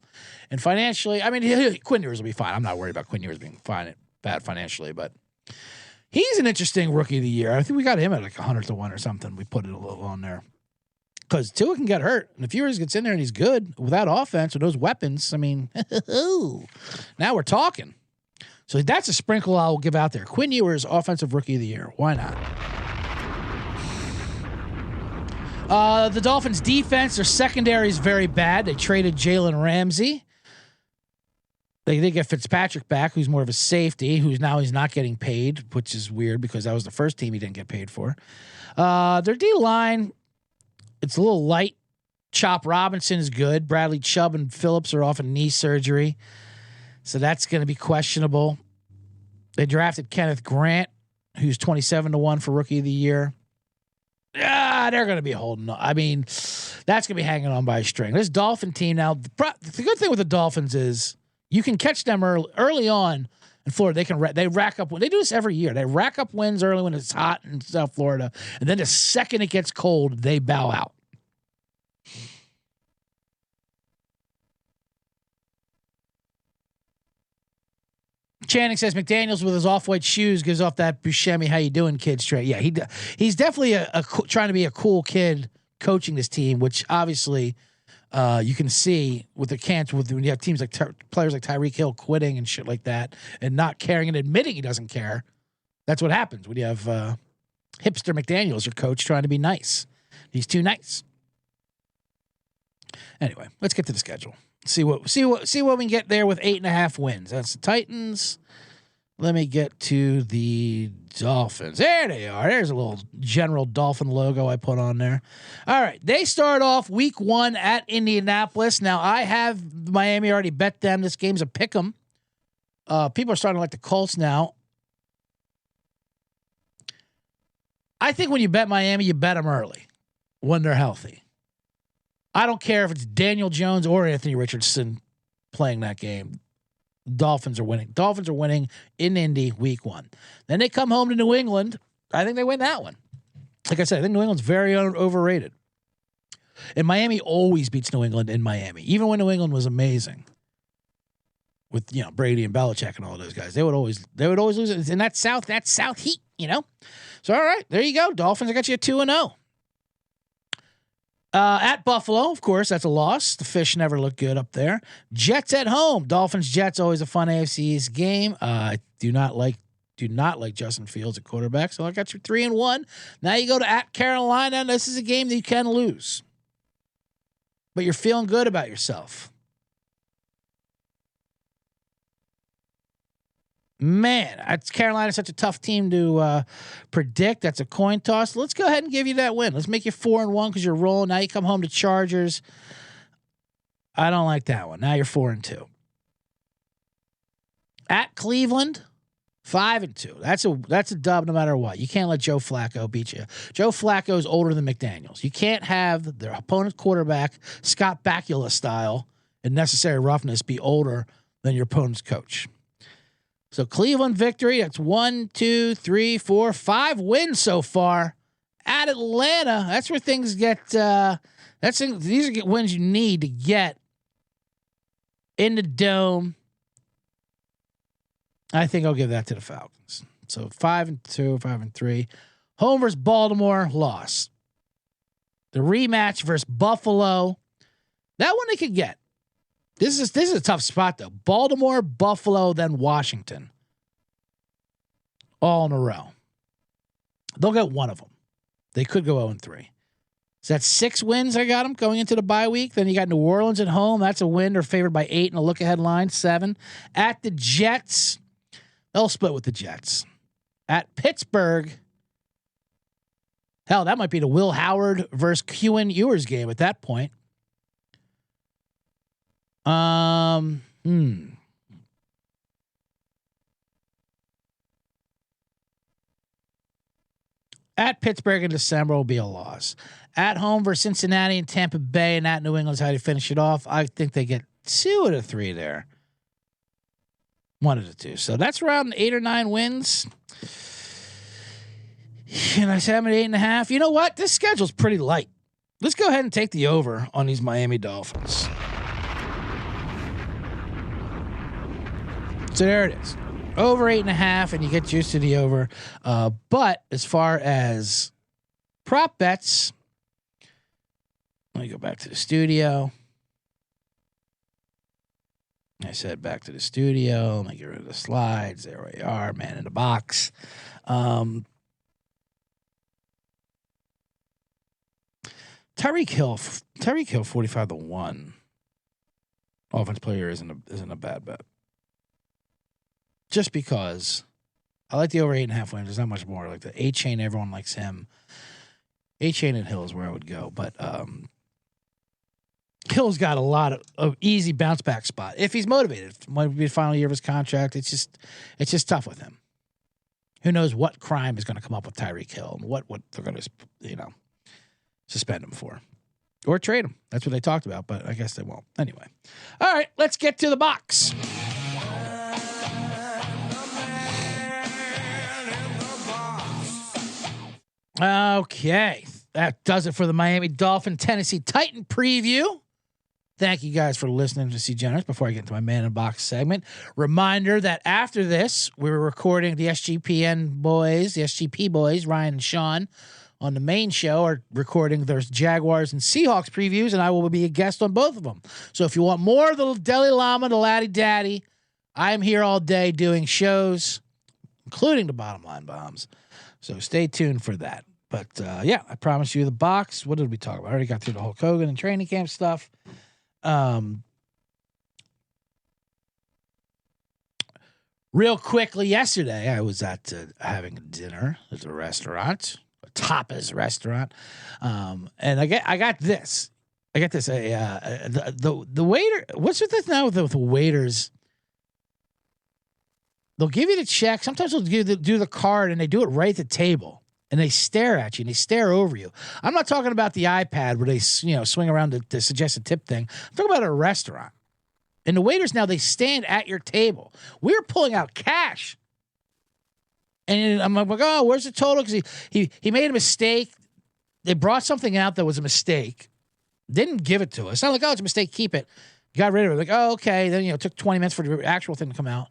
And financially, I mean, Quinn Ewers will be fine. I'm not worried about Quinn Ewers being bad financially, but he's an interesting rookie of the year. I think we got him at like 100-1 or something. We put it a little on there. Because Tua can get hurt. And if Ewers gets in there and he's good with that offense with those weapons, I mean, now we're talking. So that's a sprinkle I'll give out there. Quinn Ewers, Offensive Rookie of the Year. Why not? The Dolphins' defense, their secondary is very bad. They traded Jalen Ramsey. They did get Fitzpatrick back, who's more of a safety, he's not getting paid, which is weird because that was the first team he didn't get paid for. Their D-line, it's a little light. Chop Robinson is good. Bradley Chubb and Phillips are off in knee surgery, so that's going to be questionable. They drafted Kenneth Grant, who's 27-1 for Rookie of the Year. They're going to be holding on. I mean, that's going to be hanging on by a string. This Dolphin team now, the good thing with the Dolphins is you can catch them early on in Florida. They rack up. They do this every year. They rack up wins early when it's hot in South Florida, and then the second it gets cold, they bow out. Channing says McDaniels with his off-white shoes gives off that Buscemi "how you doing, kid" straight. Yeah, he's definitely trying to be a cool kid coaching this team, which obviously you can see with the when you have teams like players like Tyreek Hill quitting and shit like that and not caring and admitting he doesn't care. That's what happens when you have hipster McDaniels, your coach, trying to be nice. He's too nice. Anyway, let's get to the schedule. See what we can get there with 8.5 wins. That's the Titans. Let me get to the Dolphins. There they are. There's a little general Dolphin logo I put on there. All right. They start off week 1 at Indianapolis. Now, I have Miami already bet them. This game's a pick 'em. People are starting to like the Colts now. I think when you bet Miami, you bet them early when they're healthy. I don't care if it's Daniel Jones or Anthony Richardson playing that game. Dolphins are winning. Dolphins are winning in Indy week 1. Then they come home to New England. I think they win that one. Like I said, I think New England's very overrated. And Miami always beats New England in Miami, even when New England was amazing with Brady and Belichick and all those guys. They would always lose it in that South heat, So all right, there you go. Dolphins, I got you at 2-0. At Buffalo, of course, that's a loss. The Fish never look good up there. Jets at home. Dolphins Jets, always a fun AFC East game. I do not like Justin Fields at quarterback, so I got you 3-1. Now you go to at Carolina. This is a game that you can lose, but you're feeling good about yourself. Man, Carolina's such a tough team to predict. That's a coin toss. Let's go ahead and give you that win. Let's make you 4-1 because you're rolling. Now you come home to Chargers. I don't like that one. Now you're 4-2. At Cleveland, 5-2. That's a dub no matter what. You can't let Joe Flacco beat you. Joe Flacco is older than McDaniels. You can't have their opponent's quarterback, Scott Bakula style, and necessary roughness be older than your opponent's coach. So Cleveland victory. That's 1, 2, 3, 4, 5 wins so far. At Atlanta, that's where things get. These are wins you need to get in the dome. I think I'll give that to the Falcons. So 5-2, 5-3. Home versus Baltimore, loss. The rematch versus Buffalo, that one they could get. This is a tough spot though. Baltimore, Buffalo, then Washington. All in a row. They'll get one of them. They could go 0-3. So that's 6 wins I got them going into the bye week. Then you got New Orleans at home. That's a win. They're favored by 8 in a look-ahead line, 7. At the Jets, they'll split with the Jets. At Pittsburgh, hell, that might be the Will Howard versus Quinn Ewers game at that point. At Pittsburgh in December will be a loss. At home versus Cincinnati and Tampa Bay, and at New England's how to finish it off. I think they get 2 out of 3 there. 1 out of 2. So that's around 8 or 9 wins. And I say I'm at 8.5. You know what? This schedule's pretty light. Let's go ahead and take the over on these Miami Dolphins. So there it is. Over 8.5, and you get used to the over. But as far as prop bets, let me go back to the studio. I said back to the studio. Let me get rid of the slides. There we are. Man in the box. Tyreek Hill 45-1. Offense player isn't a bad bet. Just because I like the over 8.5 wins. There's not much more. Like the A-Chain, everyone likes him. A-Chain and Hill is where I would go. But Hill's got a lot of easy bounce back spot. If he's motivated, it might be the final year of his contract. It's just tough with him. Who knows what crime is going to come up with Tyreek Hill and what they're going to, suspend him for. Or trade him. That's what they talked about, but I guess they won't. Anyway. All right, let's get to the box. Okay, that does it for the Miami Dolphin Tennessee Titan preview. Thank you guys for listening to See Generous. Before I get into my Man in the Box segment, reminder that after this, we were recording the SGP boys, Ryan and Sean, on the main show are recording their Jaguars and Seahawks previews, and I will be a guest on both of them. So if you want more of the Deli Llama, the Laddie Daddy, I am here all day doing shows, including the Bottom Line Bombs. So stay tuned for that. But, I promise you the box. What did we talk about? I already got through the Hulk Hogan and training camp stuff. Real quickly, yesterday, I was at having dinner at a restaurant, a tapas restaurant. And I got this. The waiter, what's with this now with the waiters? They'll give you the check. Sometimes they'll do the card and they do it right at the table. And they stare at you and they stare over you. I'm not talking about the iPad where they, swing around the suggested tip thing. I'm talking about a restaurant. And the waiters now, they stand at your table. We're pulling out cash. And I'm like, oh, where's the total? Because he made a mistake. They brought something out that was a mistake. Didn't give it to us. Not like, oh, it's a mistake, keep it. Got rid of it. Like, oh, okay. Then, it took 20 minutes for the actual thing to come out.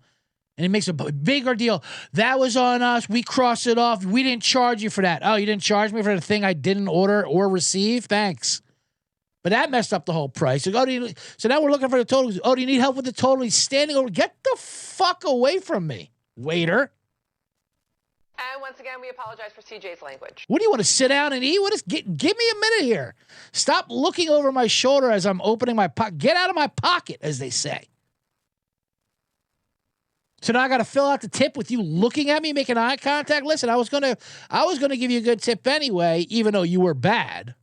And it makes a big ordeal. That was on us. We crossed it off. We didn't charge you for that. Oh, you didn't charge me for the thing I didn't order or receive? Thanks. But that messed up the whole price. Like, so now we're looking for the total. Oh, do you need help with the total? He's standing over. Get the fuck away from me, waiter. And once again, we apologize for CJ's language. What do you want to sit down and eat? Give me a minute here. Stop looking over my shoulder as I'm opening my pocket. Get out of my pocket, as they say. So now I got to fill out the tip with you looking at me, making eye contact. Listen, I was gonna give you a good tip anyway, even though you were bad.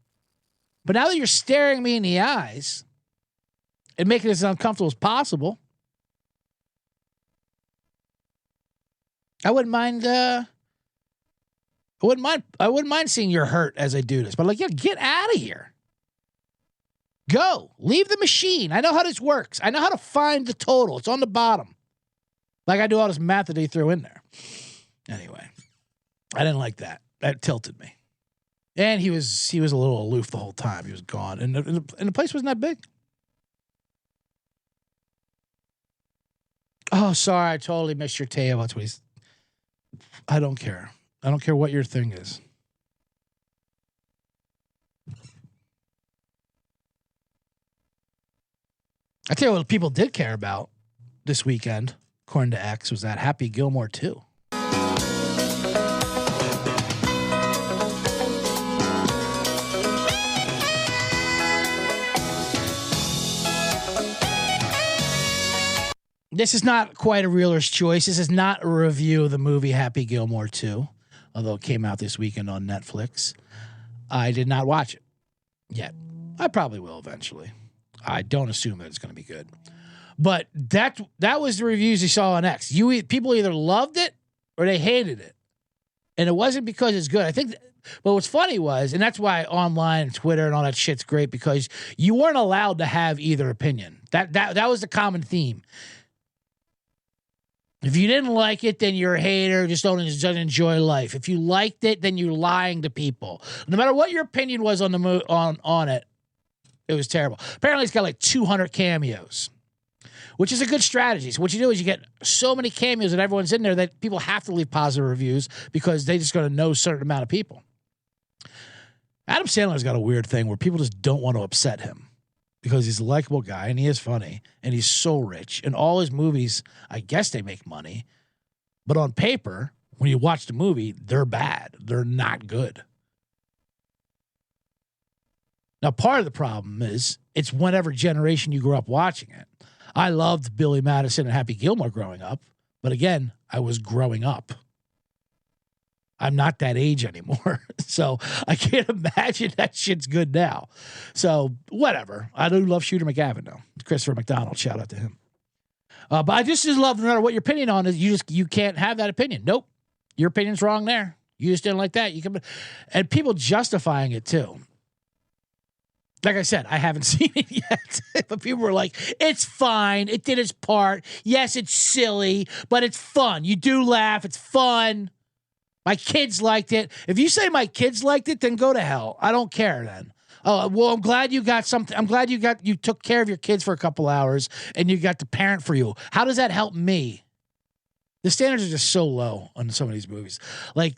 But now that you're staring me in the eyes and making it as uncomfortable as possible, I wouldn't mind. I wouldn't mind seeing your hurt as I do this, but get out of here. Go. Leave the machine. I know how this works. I know how to find the total. It's on the bottom. Like I do all this math that he threw in there. Anyway, I didn't like that. That tilted me. And he was a little aloof the whole time. He was gone, and the place wasn't that big. Oh, sorry, I totally missed your table. That's what he's. I don't care. I don't care what your thing is. I tell you what people did care about this weekend, according to X, was that Happy Gilmore 2. This is not quite a realer's choice. This is not a review of the movie Happy Gilmore 2, although it came out this weekend on Netflix. I did not watch it yet. I probably will eventually. I don't assume that it's going to be good. But that was the reviews you saw on X. People either loved it or they hated it. And it wasn't because it's good. I think but what's funny was, and that's why online and Twitter and all that shit's great, because you weren't allowed to have either opinion. That was the common theme. If you didn't like it, then you're a hater, just doesn't enjoy life. If you liked it, then you're lying to people. No matter what your opinion was on the on it, it was terrible. Apparently, it's got like 200 cameos, which is a good strategy. So what you do is you get so many cameos that everyone's in there that people have to leave positive reviews because they just going to know a certain amount of people. Adam Sandler's got a weird thing where people just don't want to upset him, because he's a likable guy and he is funny and he's so rich. And all his movies, I guess they make money. But on paper, when you watch the movie, they're bad. They're not good. Now, part of the problem is it's whatever generation you grew up watching it. I loved Billy Madison and Happy Gilmore growing up. But again, I was growing up. I'm not that age anymore. So I can't imagine that shit's good now. So whatever. I do love Shooter McGavin though. Christopher McDonald, shout out to him. But I just love no matter what your opinion on is, you can't have that opinion. Nope. Your opinion's wrong there. You just didn't like that. And people justifying it too. Like I said, I haven't seen it yet. But people were like, it's fine. It did its part. Yes, it's silly, but it's fun. You do laugh. It's fun. My kids liked it. If you say my kids liked it, then go to hell. I don't care then. Oh, well, I'm glad you got something. I'm glad you took care of your kids for a couple hours and you got the parent for you. How does that help me? The standards are just so low on some of these movies. Like,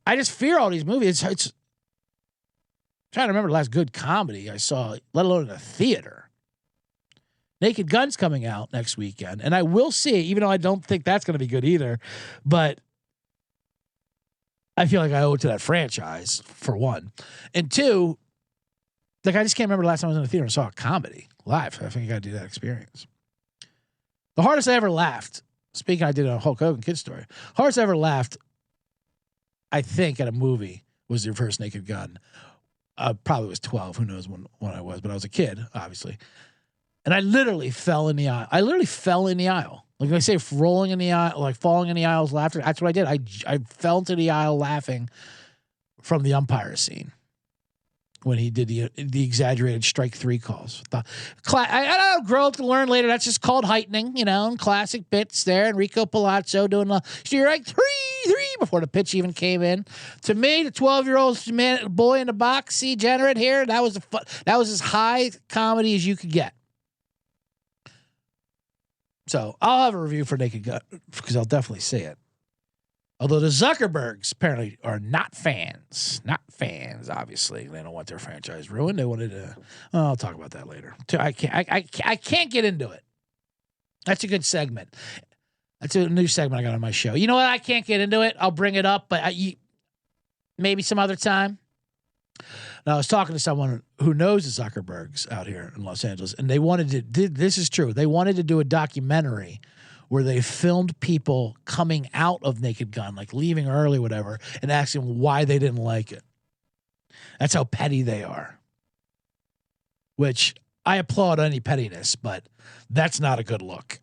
I just fear all these movies. It's trying to remember the last good comedy I saw, let alone in a theater. Naked Gun's coming out next weekend, and I will see it, even though I don't think that's going to be good either. But I feel like I owe it to that franchise, for one. And two, like I just can't remember the last time I was in a theater and saw a comedy live. I think you got to do that experience. The hardest I ever laughed, speaking, I did a Hulk Hogan kid story. Hardest I ever laughed, I think, at a movie was the first Naked Gun. Probably was 12. Who knows when I was, but I was a kid, obviously. And I literally fell in the aisle. Like I say, rolling in the aisle, like falling in the aisles, laughter. That's what I did. I fell into the aisle laughing from the umpire scene. when he did the exaggerated strike three calls. I don't know, grow up to learn later. That's just called heightening, and classic bits there. Enrico Palazzo doing strike three before the pitch even came in. To me, the 12-year-old boy in the box, C. Generate here, that was as high comedy as you could get. So I'll have a review for Naked Gun because I'll definitely see it. Although the Zuckerbergs apparently are not fans, obviously. They don't want their franchise ruined. They wanted to, I'll talk about that later. I can't get into it. That's a good segment. That's a new segment I got on my show. You know what? I can't get into it. I'll bring it up, but maybe some other time. Now, I was talking to someone who knows the Zuckerbergs out here in Los Angeles, and they wanted to, this is true, they wanted to do a documentary where they filmed people coming out of Naked Gun, like leaving early, whatever, and asking why they didn't like it. That's how petty they are. Which I applaud any pettiness, but that's not a good look.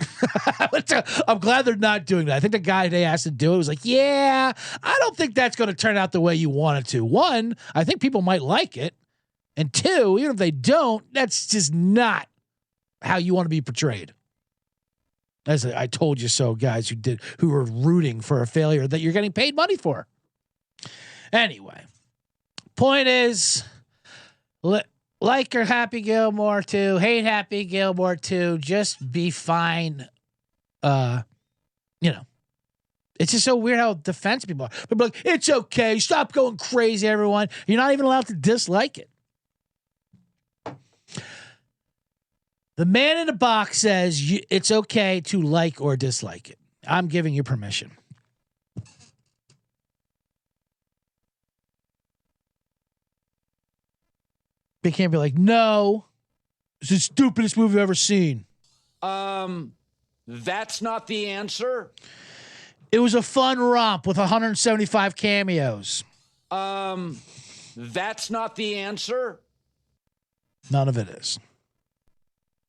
I'm glad they're not doing that. I think the guy they asked to do it was like, yeah, I don't think that's going to turn out the way you want it to. One, I think people might like it. And two, even if they don't, that's just not how you want to be portrayed. As I told you so, guys who were rooting for a failure that you're getting paid money for. Anyway, point is, like or Happy Gilmore too, hate Happy Gilmore too, just be fine. It's just so weird how defensive people are. People are like, it's okay, stop going crazy, everyone. You're not even allowed to dislike it. The man in the box says it's okay to like or dislike it. I'm giving you permission. They can't be like, no, it's the stupidest movie I've ever seen. That's not the answer. It was a fun romp with 175 cameos. That's not the answer. None of it is.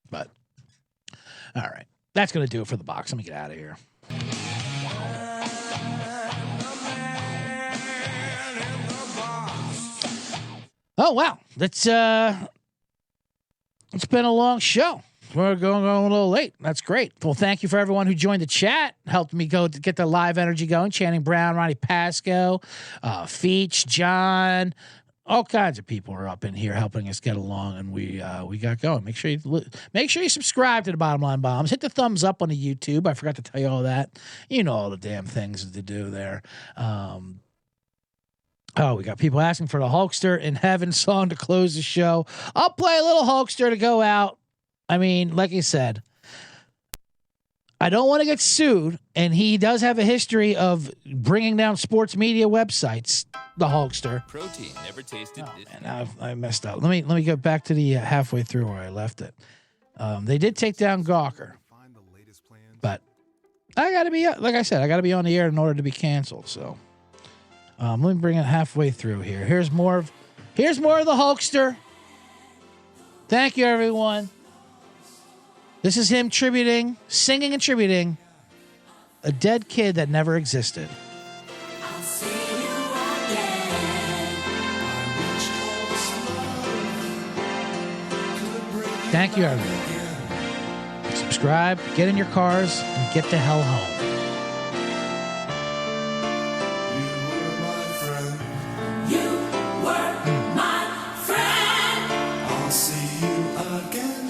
But, all right. That's going to do it for the box. Let me get out of here. Oh, wow. It's been a long show. We're going a little late. That's great. Well, thank you for everyone who joined the chat. Helped me to get the live energy going. Channing Brown, Ronnie Pasco, Feach, John. All kinds of people are up in here helping us get along, and we got going. Make sure you subscribe to the Bottom Line Bombs. Hit the thumbs up on the YouTube. I forgot to tell you all that. You know all the damn things to do there. We got people asking for the Hulkster in Heaven song to close the show. I'll play a little Hulkster to go out. I mean, like I said, I don't want to get sued, and he does have a history of bringing down sports media websites. The Hulkster. Protein never tasted this. And I messed up. Let me go back to the halfway through where I left it. They did take down Gawker, but I got to be, like I said, I got to be on the air in order to be canceled. So let me bring it halfway through here. Here's more of the Hulkster. Thank you, everyone. This is him singing and tributing a dead kid that never existed. Thank you, everyone. Subscribe, get in your cars, and get the hell home. You were my friend. I'll see you again.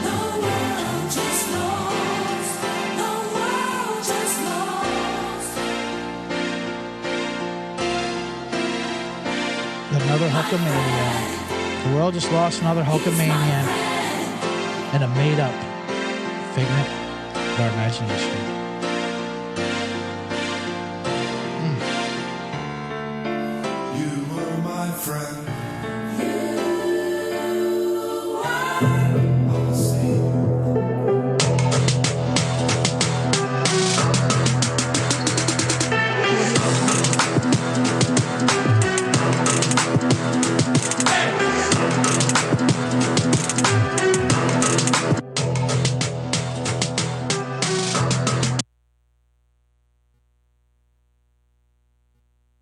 The world just lost. The world just lost. Another Hulkamania. The world just lost another Hulkamania and a made-up figment of our imagination. You were my friend.